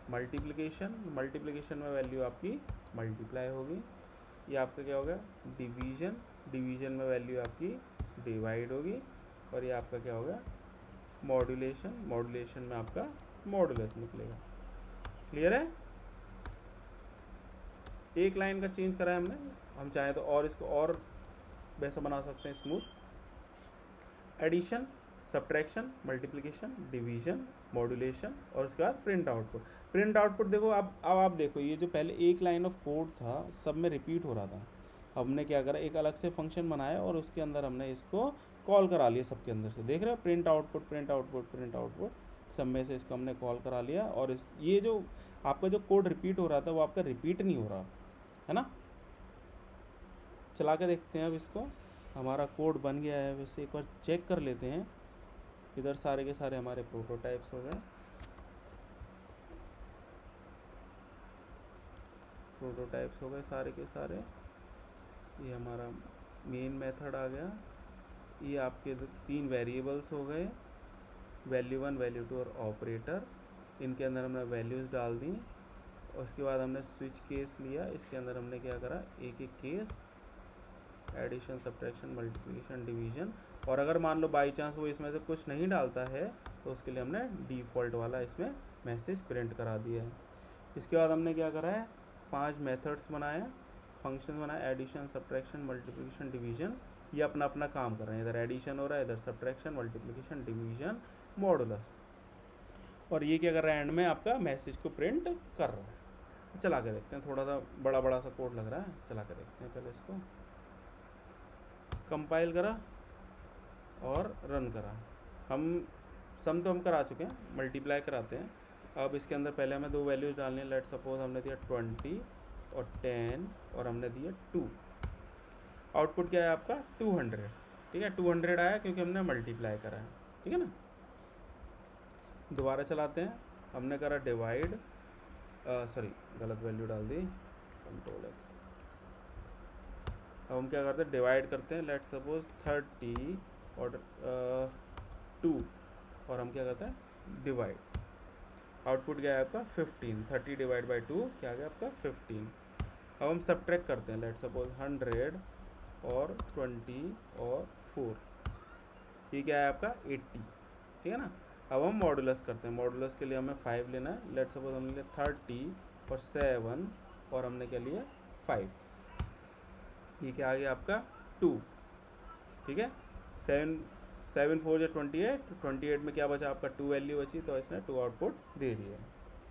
मल्टीप्लिकेशन में वैल्यू आपकी मल्टीप्लाई होगी। ये आपका क्या होगा डिवीजन में वैल्यू आपकी डिवाइड होगी। और ये आपका क्या होगा मॉड्यूलेशन में आपका मॉडुलस निकलेगा। क्लियर है? एक लाइन का चेंज करा है हमने, हम चाहें तो और इसको और वैसा बना सकते हैं smooth. Addition, subtraction, multiplication, division, modulation और उसके बाद प्रिंट आउटपुट देखो। अब आप देखो, ये जो पहले एक लाइन ऑफ कोड था सब में रिपीट हो रहा था। हमने क्या करा, एक अलग से फंक्शन बनाया और उसके अंदर हमने इसको कॉल करा लिया सबके अंदर से। देख रहे हो, प्रिंट आउटपुट सब में से इसको हमने कॉल करा लिया। और ये जो आपका जो कोड रिपीट हो रहा था वो आपका रिपीट नहीं हो रहा है ना। चला के देखते हैं अब इसको। हमारा कोड बन गया है, वैसे एक बार चेक कर लेते हैं। इधर सारे के सारे हमारे प्रोटोटाइप्स हो गए, सारे के सारे। ये हमारा मेन मेथड आ गया। ये आपके 3 वेरिएबल्स हो गए, वैल्यू 1, वैल्यू 2 और ऑपरेटर। इनके अंदर हमने वैल्यूज़ डाल दी। उसके बाद हमने स्विच केस लिया, इसके अंदर हमने क्या करा, एक एक case, addition, subtraction, multiplication, division. और अगर मान लो बाई चांस वो इसमें से कुछ नहीं डालता है तो उसके लिए हमने डिफ़ॉल्ट वाला इसमें मैसेज प्रिंट करा दिया है। इसके बाद हमने क्या करा है, 5 मेथड्स बनाए, फंक्शन बनाए, एडिशन, सब्ट्रैक्शन, मल्टीप्लिकेशन, डिवीजन। ये अपना अपना काम कर रहे हैं, इधर एडिशन हो रहा है, इधर सब्ट्रैक्शन, मल्टीप्लिकेशन, डिवीजन, मॉडुलस। और ये क्या कर रहा है, एंड में आपका मैसेज को प्रिंट कर रहा है। चला के देखते हैं, थोड़ा सा बड़ा सा कोड लग रहा है, चला के देखते हैं। पहले इसको कंपाइल करा और रन करा। हम सम तो हम करा चुके हैं, मल्टीप्लाई कराते हैं। अब इसके अंदर पहले हमें 2 वैल्यूज़ डालनी है। लेट सपोज हमने दिया 20 और 10 और हमने दिया 2। आउटपुट क्या है आपका 200। ठीक है, 200 आया क्योंकि हमने मल्टीप्लाई करा है। ठीक है ना। दोबारा चलाते हैं। हमने करा डिवाइड, सॉरी गलत वैल्यू डाल दी, कंट्रोल एक्स। अब हम क्या करते हैं, डिवाइड करते हैं। लेट सपोज 30 और 2 और हम क्या करते हैं डिवाइड। आउटपुट क्या है आपका 15। 30 डिवाइड बाई 2 क्या आ गया आपका 15। अब हम सब्ट्रैक्ट करते हैं। लेट सपोज 100 और 20 और 4, ये क्या है आपका 80। ठीक है ना। अब हम मॉडुलस करते हैं। मॉडुलस के लिए हमें 5 लेना है। लेट सपोज हमने लिया 30 और 7 और हमने क्या लिया 5। ये क्या आ गया आपका 2। ठीक है, 7 4 या 28 में क्या बचा आपका 2 वैल्यू बची, तो इसने 2 आउटपुट दे दिया।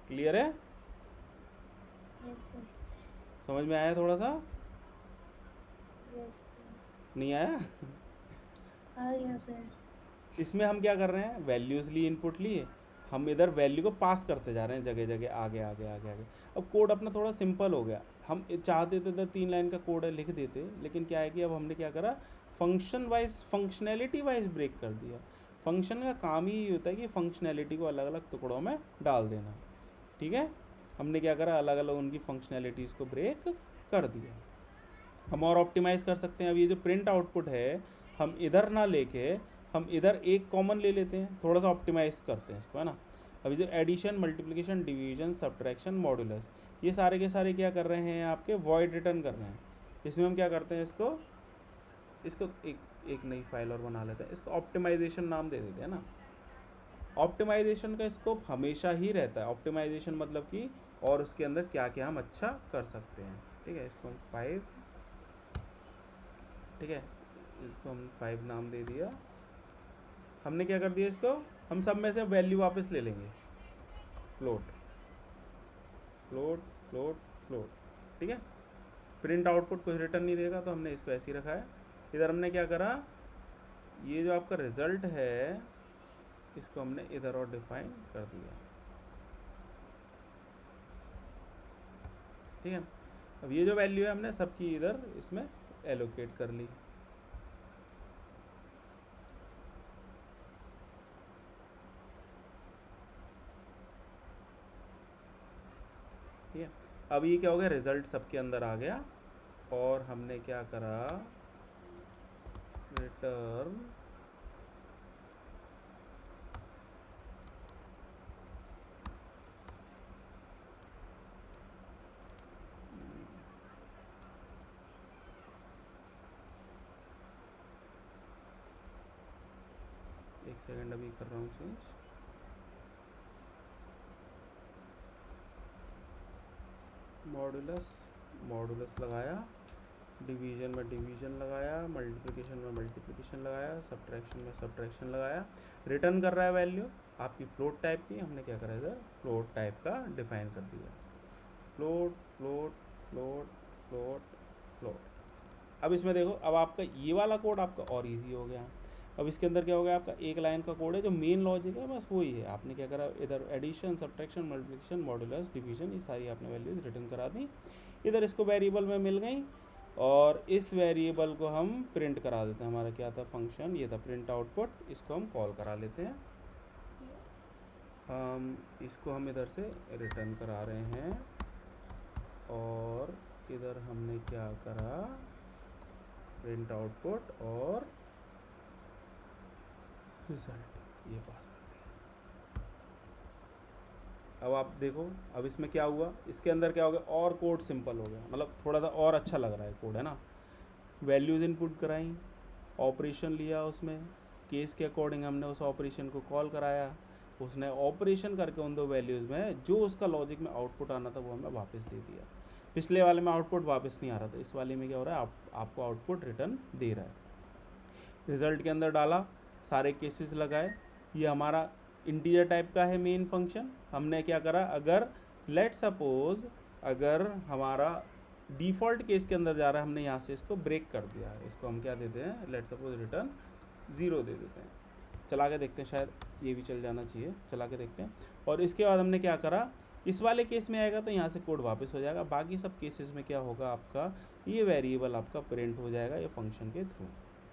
क्लियर है? Yes sir. समझ में आया थोड़ा सा? यस नहीं आया? आ गया सर। इसमें हम क्या कर रहे हैं, वैल्यूज़ ली, इनपुट लिए, हम इधर वैल्यू को पास करते जा रहे हैं जगह जगह, आगे आगे आगे आगे। अब कोड अपना थोड़ा सिंपल हो गया। हम चाहते थे तो 3 लाइन का कोड है लिख देते, लेकिन क्या है कि अब हमने क्या करा, function wise functionality wise break कर दिया। फंक्शन का काम ही होता है कि फंक्शनैलिटी को अलग अलग टुकड़ों में डाल देना। ठीक है, हमने क्या करा, अलग अलग उनकी फंक्शनैलिटीज़ को ब्रेक कर दिया। हम और ऑप्टिमाइज़ कर सकते हैं। अब ये जो प्रिंट आउटपुट है, हम इधर ना लेके हम इधर एक कॉमन ले लेते हैं, थोड़ा सा ऑप्टिमाइज़ करते हैं इसको, है ना। अभी जो addition, multiplication, division, subtraction, modulus, ये सारे के सारे क्या कर रहे हैं, आपके वॉइड रिटर्न कर रहे हैं। इसमें हम क्या करते हैं, इसको एक नई फाइल और बना लेते हैं, इसको ऑप्टिमाइजेशन नाम दे देते हैं ना। ऑप्टिमाइजेशन का स्कोप हमेशा ही रहता है। ऑप्टिमाइजेशन मतलब कि और उसके अंदर क्या क्या हम अच्छा कर सकते हैं। ठीक है, इसको हम 5, ठीक है, इसको हम 5 नाम दे दिया। हमने क्या कर दिया, इसको हम सब में से वैल्यू वापस ले लेंगे, फ्लोट फ्लोट फ्लोट फ्लोट। ठीक है, प्रिंट आउटपुट कुछ रिटर्न नहीं देगा, तो हमने इसको ऐसे ही रखा है। इधर हमने क्या करा, ये जो आपका रिजल्ट है इसको हमने इधर और डिफाइन कर दिया। ठीक है, अब ये जो वैल्यू है हमने सबकी इधर इसमें एलोकेट कर ली। ठीक है, अब ये क्या हो गया, रिजल्ट सबके अंदर आ गया। और हमने क्या करा, रिटर्न एक सेकंड अभी कर रहा हूँ चेंज। मॉडुलस लगाया, डिवीजन में डिवीजन लगाया, मल्टीप्लिकेशन में मल्टीप्लिकेशन लगाया, सब्ट्रैक्शन में सब्ट्रैक्शन लगाया। रिटर्न कर रहा है वैल्यू आपकी फ्लोट टाइप की। हमने क्या करा, इधर फ्लोट टाइप का डिफाइन कर दिया, float float float float float. अब इसमें देखो, अब आपका ये वाला कोड आपका और इजी हो गया। अब इसके अंदर क्या हो गया, आपका एक लाइन का कोड है, जो मेन लॉजिक है बस वही है। आपने क्या करा, इधर addition, subtraction, multiplication, modulus, division, ये सारी आपने वैल्यूज रिटर्न करा दी। इधर इसको वेरिएबल में मिल गई, और इस वेरिएबल को हम प्रिंट करा देते हैं। हमारा क्या था फंक्शन, ये था प्रिंट आउटपुट, इसको हम कॉल करा लेते हैं। इसको हम इधर से रिटर्न करा रहे हैं, और इधर हमने क्या करा, प्रिंट आउटपुट और रिजल्ट ये पास कर दिया। अब आप देखो, अब इसमें क्या हुआ, इसके अंदर क्या हो गया, और कोड सिंपल हो गया, मतलब थोड़ा सा और अच्छा लग रहा है कोड, है ना। वैल्यूज़ इनपुट कराई, ऑपरेशन लिया, उसमें केस के अकॉर्डिंग हमने उस ऑपरेशन को कॉल कराया, उसने ऑपरेशन करके उन दो वैल्यूज़ में जो उसका लॉजिक में आउटपुट आना था वो हमें वापस दे दिया। पिछले वाले में आउटपुट वापस नहीं आ रहा था, इस वाले में क्या हो रहा है, आपको आउटपुट रिटर्न दे रहा है। रिजल्ट के अंदर डाला, सारे केसेस लगाए। ये हमारा इंटीजर टाइप का है मेन फंक्शन। हमने क्या करा, अगर लेट सपोज अगर हमारा डिफ़ॉल्ट केस के अंदर जा रहा है, हमने यहाँ से इसको ब्रेक कर दिया है। इसको हम क्या देते हैं, लेट सपोज रिटर्न 0 दे देते हैं। चला के देखते हैं, शायद ये भी चल जाना चाहिए, चला के देखते हैं। और इसके बाद हमने क्या करा, इस वाले केस में आएगा तो यहाँ से कोड वापस हो जाएगा। बाकी सब केसेस में क्या होगा, आपका ये वेरिएबल आपका प्रिंट हो जाएगा ये फंक्शन के थ्रू।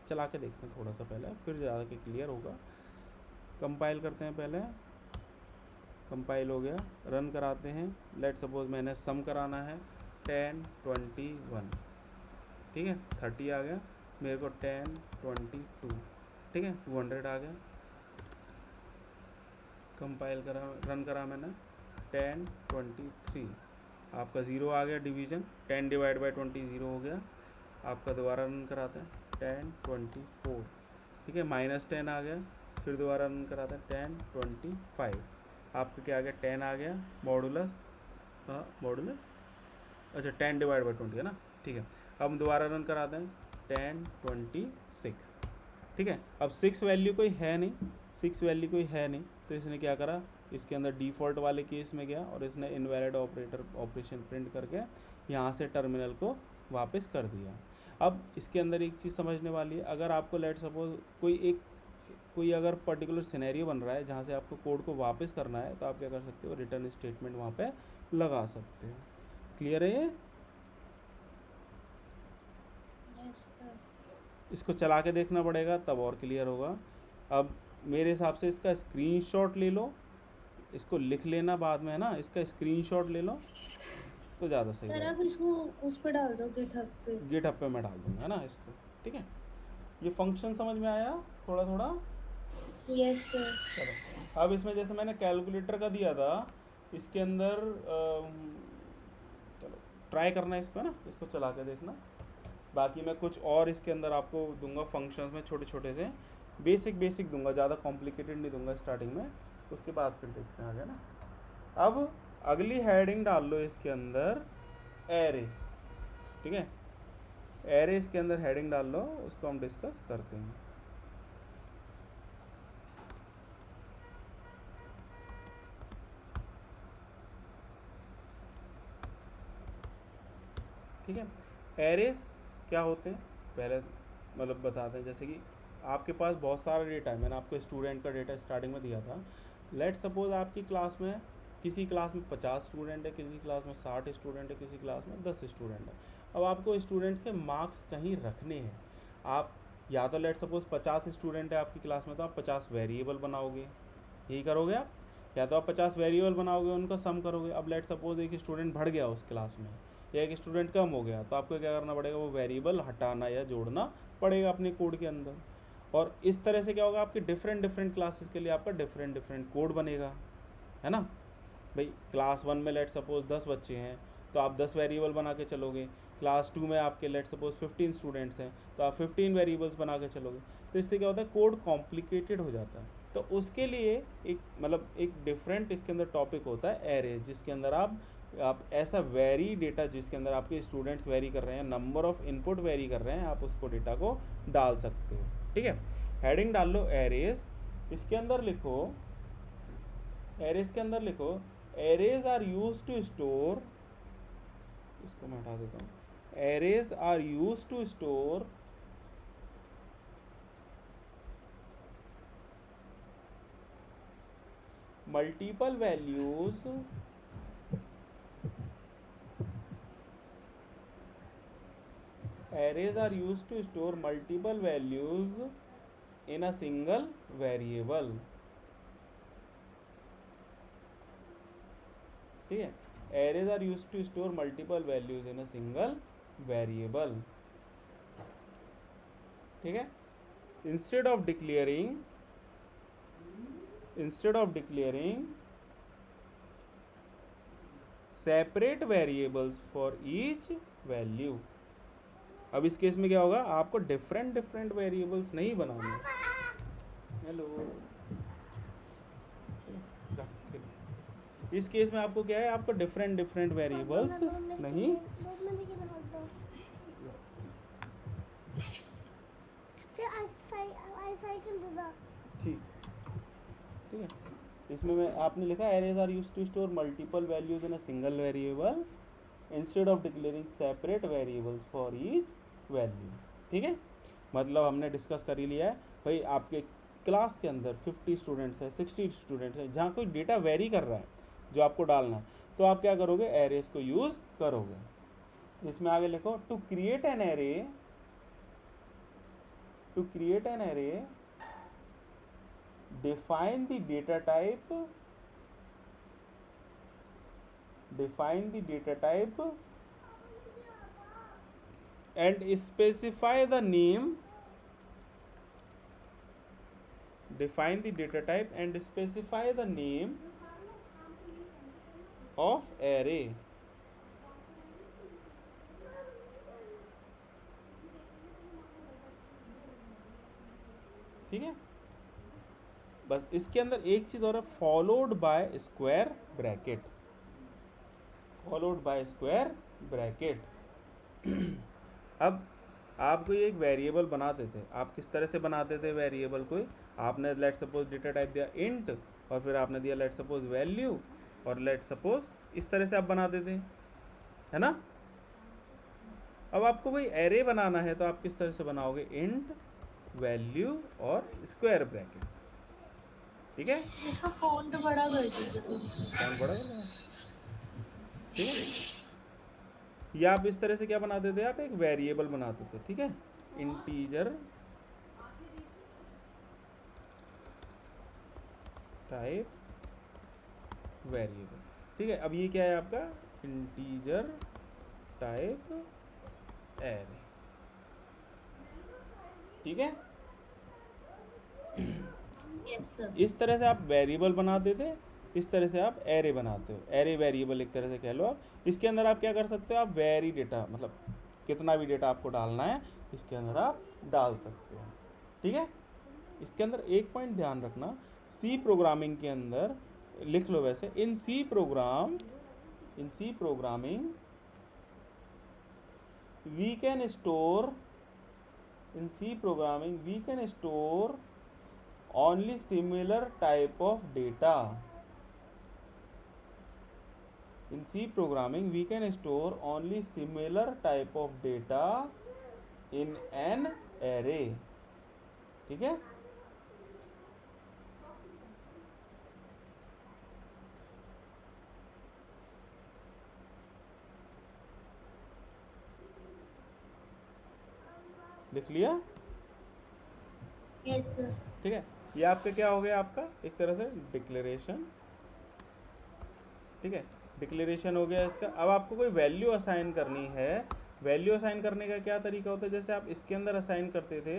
चला के देखते हैं थोड़ा सा पहले, फिर ज़्यादा के क्लियर होगा। कंपाइल करते हैं पहले, कंपाइल हो गया, रन कराते हैं। लेट सपोज मैंने सम कराना है 10 21, ठीक है, 30 आ गया मेरे को, 10 22, ठीक है, 200 आ गया। कंपाइल करा, रन करा मैंने, 10 23, आपका 0 आ गया डिवीज़न, 10 डिवाइड बाई 20 0 हो गया। आपका दोबारा रन कराते हैं, 10 24, ठीक है, -10 आ गया। फिर दोबारा रन कराते हैं, 10 25, आपका क्या आ गया, 10 आ गया। मॉडुलस, हाँ मॉडुलस, अच्छा 10 डिवाइड बाई 20 है ना, ठीक है। अब दोबारा रन कराते हैं, 10 26, ठीक है। अब 6 वैल्यू कोई है नहीं, 6 वैल्यू कोई है नहीं, तो इसने क्या करा, इसके अंदर डिफ़ॉल्ट वाले केस में गया और इसने इनवैलिड ऑपरेशन प्रिंट करके यहाँ से टर्मिनल को वापस कर दिया। अब इसके अंदर एक चीज़ समझने वाली है, अगर आपको लेट सपोज कोई अगर पर्टिकुलर सिनेरियो बन रहा है जहाँ से आपको कोड को वापस करना है, तो आप क्या कर सकते हो, रिटर्न स्टेटमेंट वहाँ पे लगा सकते हो। क्लियर है ये? Yes sir. इसको चला के देखना पड़ेगा तब और क्लियर होगा। अब मेरे हिसाब से इसका स्क्रीनशॉट ले लो, इसको लिख लेना बाद में, है ना, इसका स्क्रीनशॉट ले लो तो ज़्यादा सही सर आप रहेगा। इसको उस पे डाल दो गिटहब पे। गिटहब पे मैं डाल दूंगा, है ना इसको, ठीक है। ये फंक्शन समझ में आया थोड़ा थोड़ा? Yes sir. चलो अब इसमें जैसे मैंने कैलकुलेटर का दिया था, इसके अंदर चलो ट्राई करना है इसको, है ना, इसको चला के देखना। बाकी मैं कुछ और इसके अंदर आपको दूंगा फंक्शंस में, छोटे छोटे से बेसिक दूंगा, ज़्यादा कॉम्प्लिकेटेड नहीं दूंगा स्टार्टिंग में, उसके बाद फिर देखते हैं आगे ना। अब अगली हेडिंग डाल लो इसके अंदर एरे, ठीक है, एरे इसके अंदर हेडिंग डाल लो, उसको हम डिस्कस करते हैं। ठीक है, एरेस क्या होते हैं पहले मतलब बताते हैं। जैसे कि आपके पास बहुत सारा डेटा है, मैंने आपको स्टूडेंट का डेटा स्टार्टिंग में दिया था। लेट सपोज आपकी क्लास में, किसी क्लास में 50 स्टूडेंट है, किसी क्लास में 60 स्टूडेंट है, किसी क्लास में 10 स्टूडेंट है। अब आपको स्टूडेंट्स के मार्क्स कहीं रखने हैं। आप या तो लेट सपोज 50 स्टूडेंट है आपकी क्लास में, तो आप 50 वेरिएबल बनाओगे, यही करोगे आप, या तो आप 50 वेरिएबल बनाओगे, उनका सम करोगे। अब लेट सपोज एक स्टूडेंट बढ़ गया उस क्लास में, या एक स्टूडेंट कम हो गया, तो आपको क्या करना पड़ेगा, वो वेरिएबल हटाना या जोड़ना पड़ेगा अपने कोड के अंदर। और इस तरह से क्या होगा, आपके डिफरेंट क्लासेस के लिए आपका डिफरेंट कोड बनेगा, है ना भाई। क्लास 1 में लेट सपोज 10 बच्चे हैं, तो आप 10 वेरिएबल बना के चलोगे। क्लास 2 में आपके लेट सपोज 15 स्टूडेंट्स हैं, तो आप 15 वेरिएबल्स बना के चलोगे। तो इससे क्या होता है, कोड कॉम्प्लिकेटेड हो जाता है। तो उसके लिए एक मतलब एक डिफरेंट इसके अंदर टॉपिक होता है एरेज, जिसके अंदर आप ऐसा वेरी डेटा, जिसके अंदर आपके स्टूडेंट्स वेरी कर रहे हैं, नंबर ऑफ इनपुट वेरी कर रहे हैं, आप उसको डेटा को डाल सकते हो, ठीक है। हेडिंग डाल लो एरेज, इसके अंदर लिखो, एरेज के अंदर लिखो arrays are use to store, इसको मैं हटा देता हूँ, arrays are use to store multiple values arrays are used to store multiple values in a single variable, ठीक है। arrays are used to store multiple values in a single variable, ठीक है। instead of declaring separate variables for each value, अब इस case में क्या होगा, आपको डिफरेंट वेरिएबल्स नहीं बनाने। हेलो, इस केस में आपको क्या है, आपको डिफरेंट वेरिएबल्स नहीं, ठीक है। इसमें मैं आपने लिखा arrays are used to store multiple values in a single variable instead of declaring separate variables for each value, ठीक है। मतलब हमने डिस्कस कर ही लिया है भाई, आपके क्लास के अंदर 50 स्टूडेंट्स है, 60 स्टूडेंट्स है, जहाँ कोई डेटा वेरी कर रहा है जो आपको डालना है, तो आप क्या करोगे, एरेज को यूज़ करोगे। इसमें आगे लिखो to create an array define the data type and specify the name of array, ठीक है। बस इसके अंदर एक चीज़ और है, फॉलोड बाय स्क्वायर ब्रैकेट। अब आप कोई एक वेरिएबल बनाते थे, आप किस तरह से बनाते थे वेरिएबल को, आपने लेट सपोज डेटा टाइप दिया इंट, और फिर आपने दिया लेट सपोज वैल्यू, और लेट सपोज इस तरह से आप बनाते थे, है ना। अब आपको कोई एरे बनाना है तो आप किस तरह से बनाओगे, इंट वैल्यू और स्क्वायर ब्रैकेट, ठीक है। इसका फॉन्ट बड़ा कर दीजिए, फॉन्ट बड़ा कर देना, ठीक है। या आप इस तरह से क्या बनाते थे, आप एक वेरिएबल बनाते थे, ठीक है, इंटीजर टाइप वेरिएबल। ठीक है, अब ये क्या है आपका इंटीजर टाइप एरे। ठीक है, यस सर। इस तरह से आप वेरिएबल बनाते थे, इस तरह से आप एरे बनाते हो। एरे वेरिएबल एक तरह से कह लो आप। इसके अंदर आप क्या कर सकते हो, आप वेरी डेटा, मतलब कितना भी डेटा आपको डालना है इसके अंदर आप डाल सकते हो। ठीक है, इसके अंदर एक पॉइंट ध्यान रखना, सी प्रोग्रामिंग के अंदर लिख लो वैसे, in C programming we can store only similar type of data. In C programming we can store only similar type of data in an array. ठीक है, लिख लिया। Yes sir. ठीक है, ये आपका क्या हो गया, आपका एक तरह से डिक्लेरेशन। ठीक है, डिक्लेरेशन हो गया इसका। अब आपको कोई वैल्यू असाइन करनी है। वैल्यू असाइन करने का क्या तरीका होता है, जैसे आप इसके अंदर असाइन करते थे,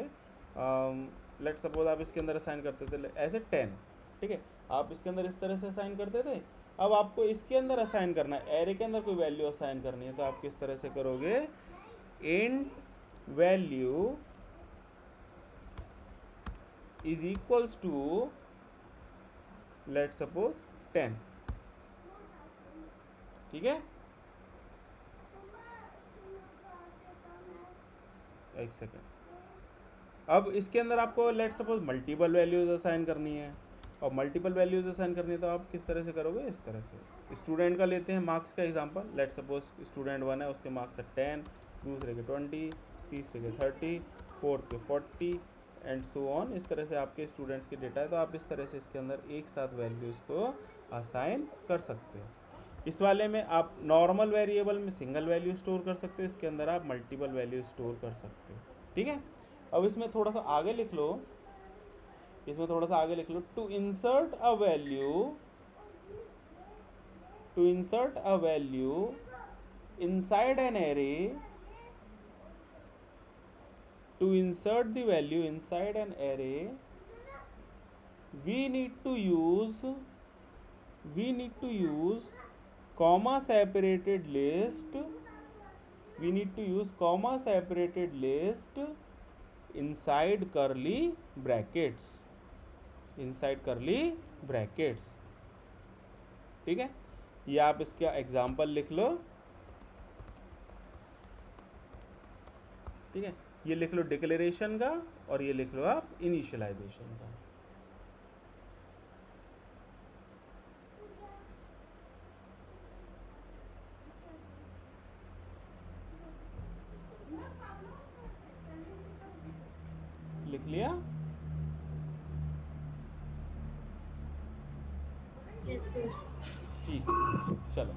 लेट सपोज आप इसके अंदर असाइन करते थे ऐसे 10। ठीक है, आप इसके अंदर इस तरह से असाइन करते थे। अब आपको इसके अंदर असाइन करना है, एरे के अंदर कोई वैल्यू असाइन करनी है, तो आप किस तरह से करोगे, int value is equals to let suppose 10। ठीक है, एक सेकेंड। अब इसके अंदर आपको let suppose multiple values assign करनी है, और मल्टीपल वैल्यूज असाइन करनी है तो आप किस तरह से करोगे, इस तरह से। स्टूडेंट का लेते हैं मार्क्स का एग्जांपल, लेट सपोज स्टूडेंट 1 है, उसके मार्क्स है 10, दूसरे के 20, तीसरे के 30, फोर्थ के 40 एंड सो ऑन। इस तरह से आपके स्टूडेंट्स के डेटा है, तो आप इस तरह से इसके अंदर एक साथ वैल्यूज़ को असाइन कर सकते हो। इस वाले में आप नॉर्मल वेरिएबल में सिंगल वैल्यू स्टोर कर सकते हो, इसके अंदर आप मल्टीपल वैल्यू स्टोर कर सकते हो। ठीक है, अब इसमें थोड़ा सा आगे लिख लो, to insert a value inside an array, to insert the value inside an array we need to use comma separated list inside curly brackets। ठीक है, ये आप इसका एग्जाम्पल लिख लो। ठीक है, ये लिख लो डिक्लेरेशन का, और ये लिख लो आप इनिशियलाइजेशन का। लिख लिया। Yes sir. ठीक है, चलो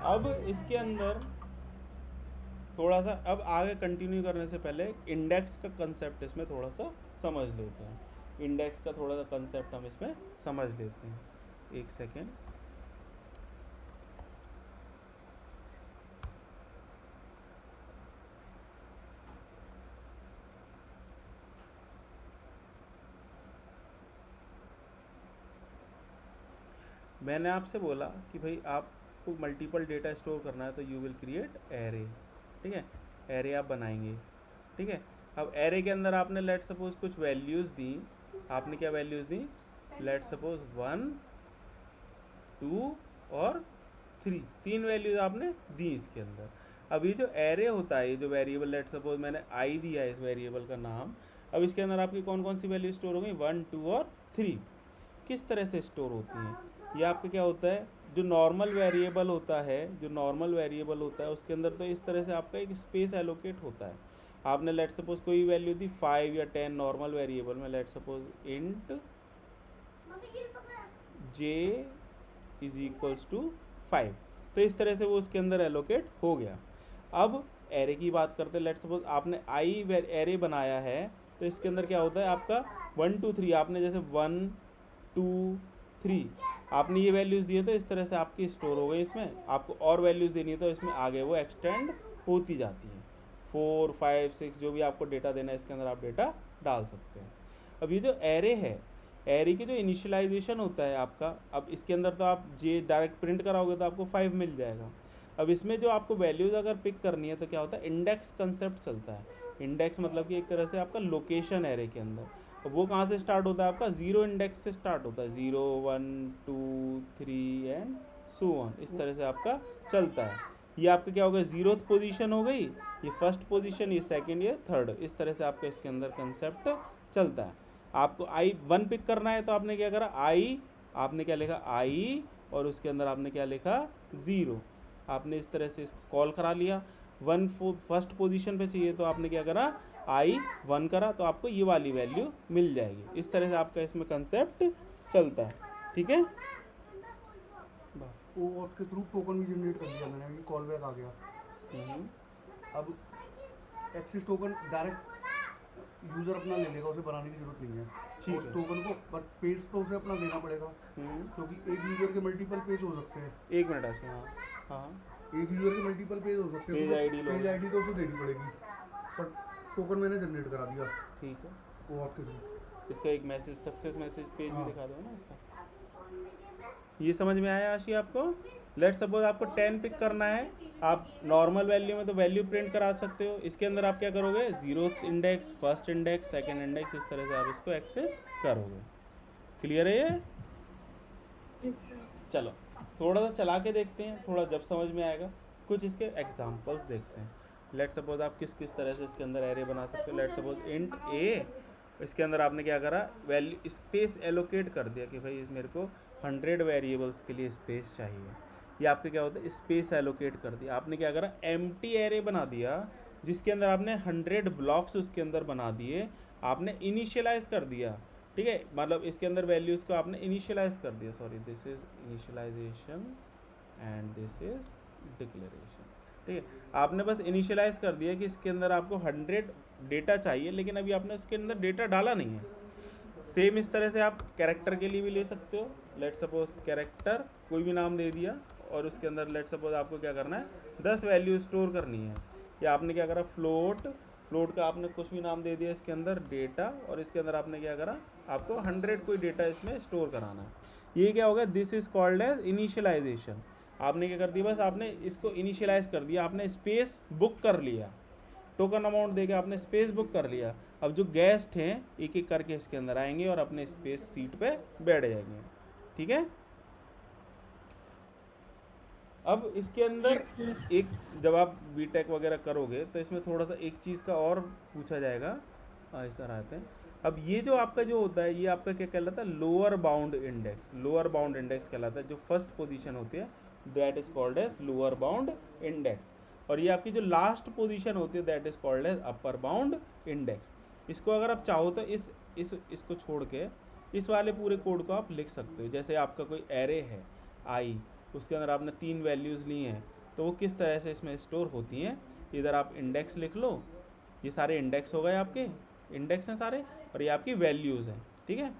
अब इसके अंदर थोड़ा सा, अब आगे कंटिन्यू करने से पहले इंडेक्स का कंसेप्ट इसमें थोड़ा सा समझ लेते हैं। इंडेक्स का थोड़ा सा कंसेप्ट हम इसमें समझ लेते हैं, एक सेकेंड। मैंने आपसे बोला कि भाई आपको मल्टीपल डेटा स्टोर करना है तो यू विल क्रिएट एरे। ठीक है, एरे आप बनाएंगे। ठीक है, अब एरे के अंदर आपने लेट सपोज कुछ वैल्यूज़ दी। आपने क्या वैल्यूज़ दी, लेट सपोज 1, 2 और 3, 3 वैल्यूज़ आपने दी इसके अंदर। अब ये जो एरे होता है, ये जो वेरिएबल, लेट सपोज मैंने आई दिया है इस वेरिएबल का नाम। अब इसके अंदर आपकी कौन कौन सी वैल्यू स्टोर हो गई, 1, 2 और 3। किस तरह से स्टोर होती हैं, ये आपका क्या होता है, जो नॉर्मल वेरिएबल होता है उसके अंदर तो इस तरह से आपका एक स्पेस एलोकेट होता है। आपने लेट सपोज कोई वैल्यू दी 5 या 10 नॉर्मल वेरिएबल में, let suppose int j is equals to 5, तो इस तरह से वो उसके अंदर एलोकेट हो गया। अब एरे की बात करते हैं, लेट्स सपोज आपने आई एरे बनाया है, तो इसके अंदर क्या होता है आपका 1 2 3, आपने जैसे 1 2 3 आपने ये वैल्यूज़ दिए तो इस तरह से आपकी स्टोर हो गई इसमें। आपको और वैल्यूज़ देनी है तो इसमें आगे वो एक्सटेंड होती जाती है। 4 5 6 जो भी आपको डेटा देना है इसके अंदर आप डेटा डाल सकते हैं। अब ये जो एरे है, एरे की जो इनिशियलाइजेशन होता है आपका, अब इसके अंदर तो आप जे डायरेक्ट प्रिंट कराओगे तो आपको 5 मिल जाएगा। अब इसमें जो आपको वैल्यूज़ अगर पिक करनी है तो क्या होता है, इंडेक्स कंसेप्ट चलता है। इंडेक्स मतलब कि एक तरह से आपका लोकेशन एरे के अंदर, तो वो कहाँ से स्टार्ट होता है आपका, ज़ीरो इंडेक्स से स्टार्ट होता है, 0 1 2 3 एंड सो ऑन, इस तरह से आपका चलता है। ये आपका क्या हो गया, 0th पोजीशन हो गई, ये फर्स्ट पोजीशन, ये सेकंड, ये थर्ड, इस तरह से आपका इसके अंदर कंसेप्ट चलता है। आपको आई 1 पिक करना है तो आपने क्या करा, आई आपने क्या लिखा, आई और उसके अंदर आपने क्या लिखा, 0। आपने इस तरह से इसको कॉल करा लिया। फर्स्ट पोजीशन पे चाहिए तो आपने क्या करा, आई 1 करा, तो आपको ये वाली वैल्यू मिल जाएगी। इस तरह से आपका इसमें कंसेप्ट चलता है, ठीक है। वो ऑट के थ्रू टोकन भी जनरेट कर दिया मैंने, ये कॉल बैक आ गया। हम्म, अब एक्सेस टोकन डायरेक्ट यूज़र अपना ले लेगा, उसे बनाने की जरूरत नहीं है। ठीक उस है। टोकन को बट पेज तो उसे अपना देना पड़ेगा, क्योंकि एक यूज़र के मल्टीपल पेज हो सकते हैं। 1 मिनट ऐसे, हाँ हाँ, एक यूज़र के मल्टीपल पेज हो सकते हैं, पेज ID लो। पेज आईडी तो उसे देनी पड़ेगी, पर टोकन मैंने जनरेट करा दिया ठीक है। वो ऑट के थ्रू। इसका एक मैसेज, सक्सेस मैसेज पेज भी हाँ। दिखा दो ना इसका। ये समझ में आया आशी आपको। लेट सपोज आपको 10 पिक करना है, आप नॉर्मल वैल्यू में तो वैल्यू प्रिंट करा सकते हो। इसके अंदर आप क्या करोगे, 0th index, first index, second index, इस तरह से आप इसको एक्सेस करोगे। क्लियर है ये। Yes sir. चलो थोड़ा सा चला के देखते हैं, थोड़ा जब समझ में आएगा कुछ इसके एग्जांपल्स देखते हैं। लेट सपोज आप किस किस तरह से इसके अंदर एरे बना सकते हो। लेट सपोज इंट ए, इसके अंदर आपने क्या करा, वैल्यू स्पेस एलोकेट कर दिया कि भाई मेरे को 100 वेरिएबल्स के लिए स्पेस चाहिए। ये आपके क्या होता है, स्पेस एलोकेट कर दिया। आपने क्या करा, एम्प्टी एरे बना दिया जिसके अंदर आपने 100 ब्लॉक्स उसके अंदर बना दिए, आपने इनिशियलाइज कर दिया, ठीक है। मतलब इसके अंदर वैल्यूज़ को आपने इनिशियलाइज कर दिया, sorry this is initialisation and this is declaration, ठीक है। आपने बस इनिशियलाइज कर दिया कि इसके अंदर आपको 100 डेटा चाहिए, लेकिन अभी आपने उसके अंदर डेटा डाला नहीं है। सेम इस तरह से आप कैरेक्टर के लिए भी ले सकते हो। लेट सपोज कैरेक्टर कोई भी नाम दे दिया और उसके अंदर लेट सपोज आपको क्या करना है, 10 वैल्यू स्टोर करनी है। या आपने क्या करा, फ्लोट, फ्लोट का आपने कुछ भी नाम दे दिया इसके अंदर डेटा, और इसके अंदर आपने क्या करा, आपको 100 कोई डेटा इसमें स्टोर कराना है। ये क्या होगा, this is called as initialisation. आपने क्या कर दिया, बस आपने इसको इनिशियलाइज कर दिया, आपने स्पेस बुक कर लिया, टोकन अमाउंट देके आपने स्पेस बुक कर लिया। अब जो गेस्ट हैं एक एक करके इसके अंदर आएंगे और अपने स्पेस सीट पे बैठ जाएंगे, ठीक है। अब इसके अंदर यस सर। एक, जब आप बीटेक वगैरह करोगे तो इसमें थोड़ा सा एक चीज़ का और पूछा जाएगा, ऐसा रहते हैं। अब ये जो आपका जो होता है, ये आपका क्या कहलाता है, lower bound index. Lower bound index कहलाता है, जो फर्स्ट पोजीशन होती है that is called as lower bound index, और ये आपकी जो लास्ट पोजीशन होती है that is called as upper bound index. इसको अगर आप चाहो तो इसको छोड़ के इस वाले पूरे कोड को आप लिख सकते हो। जैसे आपका कोई एरे है आई, उसके अंदर आपने 3 वैल्यूज़ ली हैं, तो वो किस तरह से इसमें स्टोर होती हैं। इधर आप इंडेक्स लिख लो, ये सारे इंडेक्स हो गए, आपके इंडेक्स हैं सारे, और ये आपकी वैल्यूज़ हैं, ठीक है।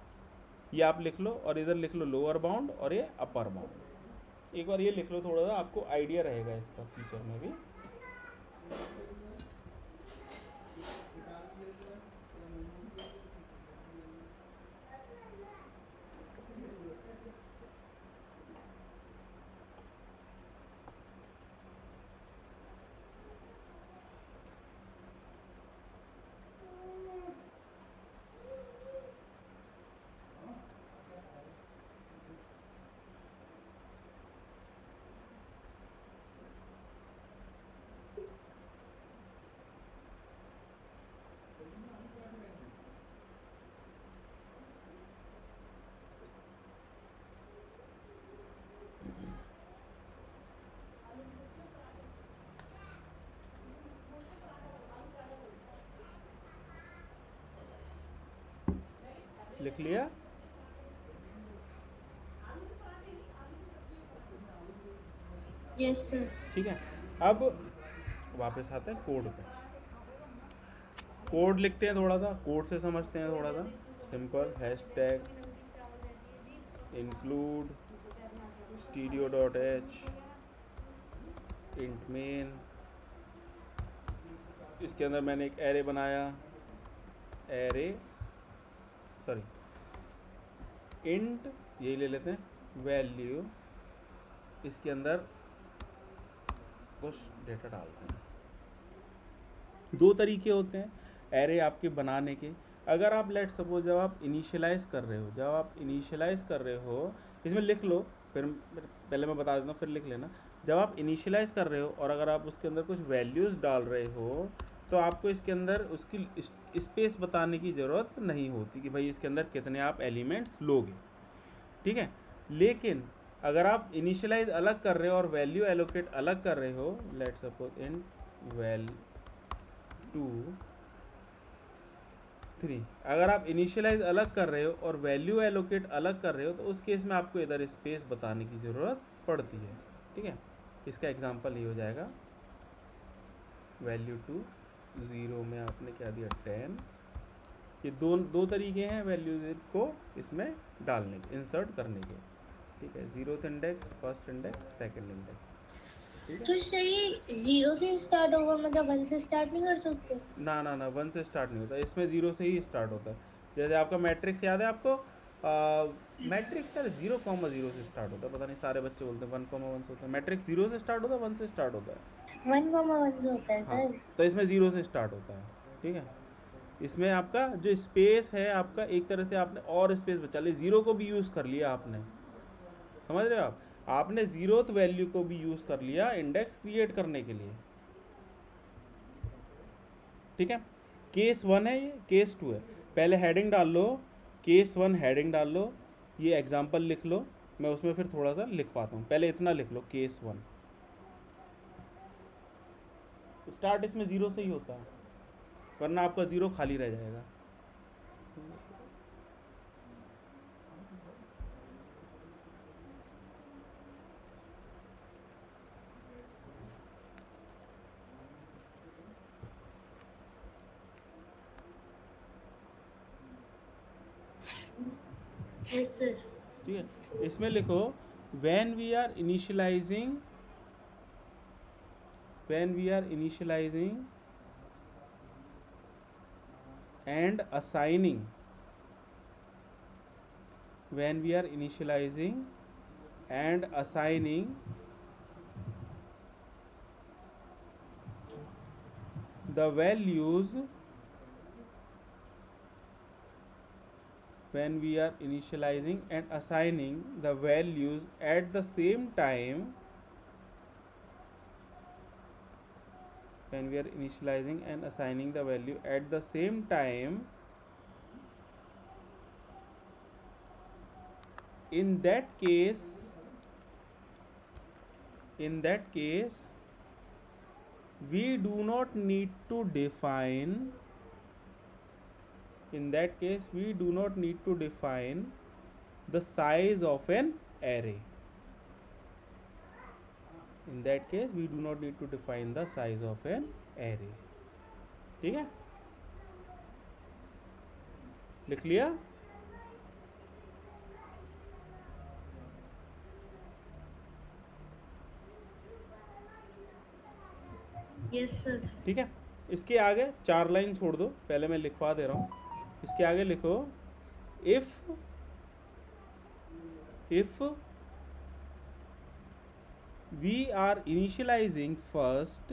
ये आप लिख लो और इधर लिख लो लोअर बाउंड और ये अपर बाउंड। एक बार ये लिख लो, थोड़ा सा आपको आइडिया रहेगा इसका फ्यूचर में भी। लिख लिया। Yes sir. ठीक है। अब वापस आते हैं कोड पे। कोड लिखते हैं, थोड़ा सा कोड से समझते हैं थोड़ा सा। Simple hashtag include stereo.h int main. इसके अंदर मैंने एक एरे बनाया, एरे सॉरी इंट, यही ले लेते हैं वैल्यू। इसके अंदर कुछ डेटा डालते हैं। दो तरीके होते हैं एरे आपके बनाने के। अगर आप लेट सपोज जब आप इनिशियलाइज कर रहे हो, इसमें लिख लो, फिर पहले मैं बता देता हूँ फिर लिख लेना। जब आप इनिशियलाइज कर रहे हो और अगर आप उसके अंदर कुछ वैल्यूज़ डाल रहे हो तो आपको इसके अंदर उसकी स्पेस बताने की ज़रूरत नहीं होती कि भाई इसके अंदर कितने आप एलिमेंट्स लोगे, ठीक है। लेकिन अगर आप इनिशियलाइज अलग कर रहे हो और वैल्यू एलोकेट अलग कर रहे हो, लेट सपोज इन वैल 2 3, अगर आप इनिशियलाइज अलग कर रहे हो और वैल्यू एलोकेट अलग कर रहे हो तो उस केस में आपको इधर स्पेस बताने की ज़रूरत पड़ती है, ठीक है। इसका एग्जांपल ये हो जाएगा वैल्यू 2 0 में आपने क्या दिया 10। ये दो तरीके हैं वैल्यूज को इसमें डालने के, इंसर्ट करने के, ठीक है। 0th index, first index, second index, ठीक तो है। सही 0 से स्टार्ट होगा, मतलब 1 से स्टार्ट नहीं कर सकते? ना 1 से स्टार्ट नहीं होता, इसमें 0 से ही स्टार्ट होता है। जैसे आपका मैट्रिक्स याद है आपको, मैट्रिक्स का 0,0 से स्टार्ट होता है। पता नहीं सारे बच्चे बोलते हैं 1,1 से होता है। मैट्रिक्स 0 से स्टार्ट होता है, 1 से स्टार्ट होता है। 1,1 से होता है हाँ, सर। तो इसमें 0 से स्टार्ट होता है, ठीक है। इसमें आपका जो स्पेस है आपका एक तरह से आपने और स्पेस बचा ली, 0 को भी यूज़ कर लिया आपने, समझ रहे हो आपने 0th वैल्यू को भी यूज़ कर लिया इंडेक्स क्रिएट करने के लिए, ठीक है। केस 1 है, ये केस 2 है। पहले हेडिंग डाल लो, केस 1 हेडिंग डाल लो, ये एग्जांपल लिख लो। मैं उसमें फिर थोड़ा सा लिख पाता हूँ, पहले इतना लिख लो केस 1। स्टार्ट इसमें 0 से ही होता है, वरना आपका 0 खाली रह जाएगा। Yes sir. ठीक है, इसमें लिखो when we are initializing and assigning the values, when we are initializing and assigning the values at the same time, when we are initializing and assigning the value at the same time, in that case we do not need to define the size of an array. In that case we do not need to define the size of an array, ठीक है। लिख लिया? Yes sir. ठीक है, इसके आगे 4 line छोड़ दो, पहले मैं लिखवा दे रहा हूँ। इसके आगे लिखो if we are initializing first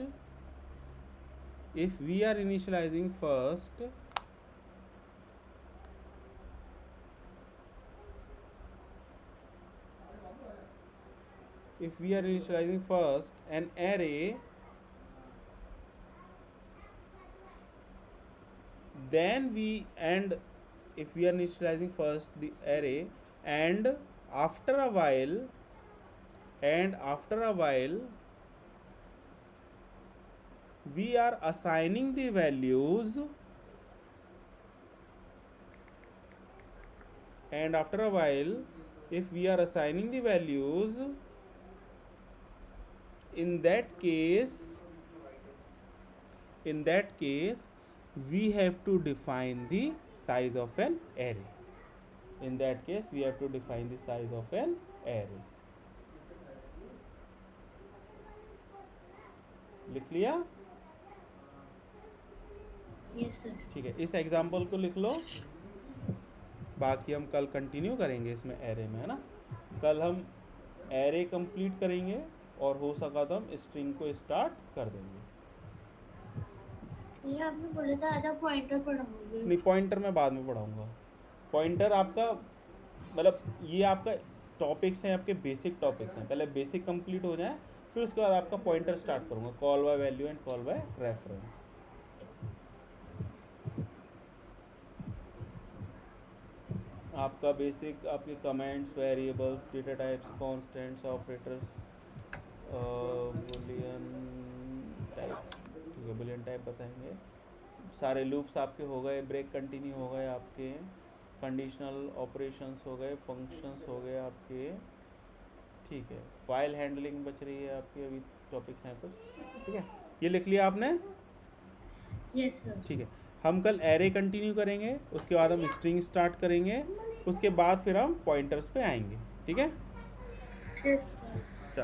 an array, then if we are initializing first the array, and after a while we are assigning the values, and after a while if we are assigning the values, in that case in that case we have to define the size of an array. In that case we have to define the size of an array. लिख लिया? Yes sir. ठीक है, इस example को लिख लो, बाकी हम कल कंटिन्यू करेंगे इसमें एरे में, है ना। कल हम एरे कंप्लीट करेंगे और हो सका तो हम स्ट्रिंग को स्टार्ट कर देंगे। ये आपने बोला था आधा पॉइंटर पढ़ाओगे। नहीं, पॉइंटर मैं बाद में पढ़ाऊंगा। पॉइंटर आपका मतलब ये आपका टॉपिक्स हैं, आपके बेसिक टॉपिक्स हैं, पहले बेसिक कंप्लीट हो जाए फिर उसके बाद आपका पॉइंटर स्टार्ट करूंगा, call by value and call by reference. आपका बेसिक आपके comments, variables, data types, constants, operators, Boolean type, ठीक है, बूलियन टाइप बताएंगे। सारे लूप्स आपके हो गए, ब्रेक कंटिन्यू हो गए आपके, कंडीशनल ऑपरेशंस हो गए, फंक्शंस हो गए आपके, ठीक है। फाइल हैंडलिंग बच रही है आपकी, अभी टॉपिक्स हैं कुछ, ठीक है। ये लिख लिया आपने? Yes sir. ठीक है, हम कल एरे कंटिन्यू करेंगे, उसके बाद हम स्ट्रिंग स्टार्ट करेंगे, उसके बाद फिर हम पॉइंटर्स पे आएंगे, ठीक है। Yes sir.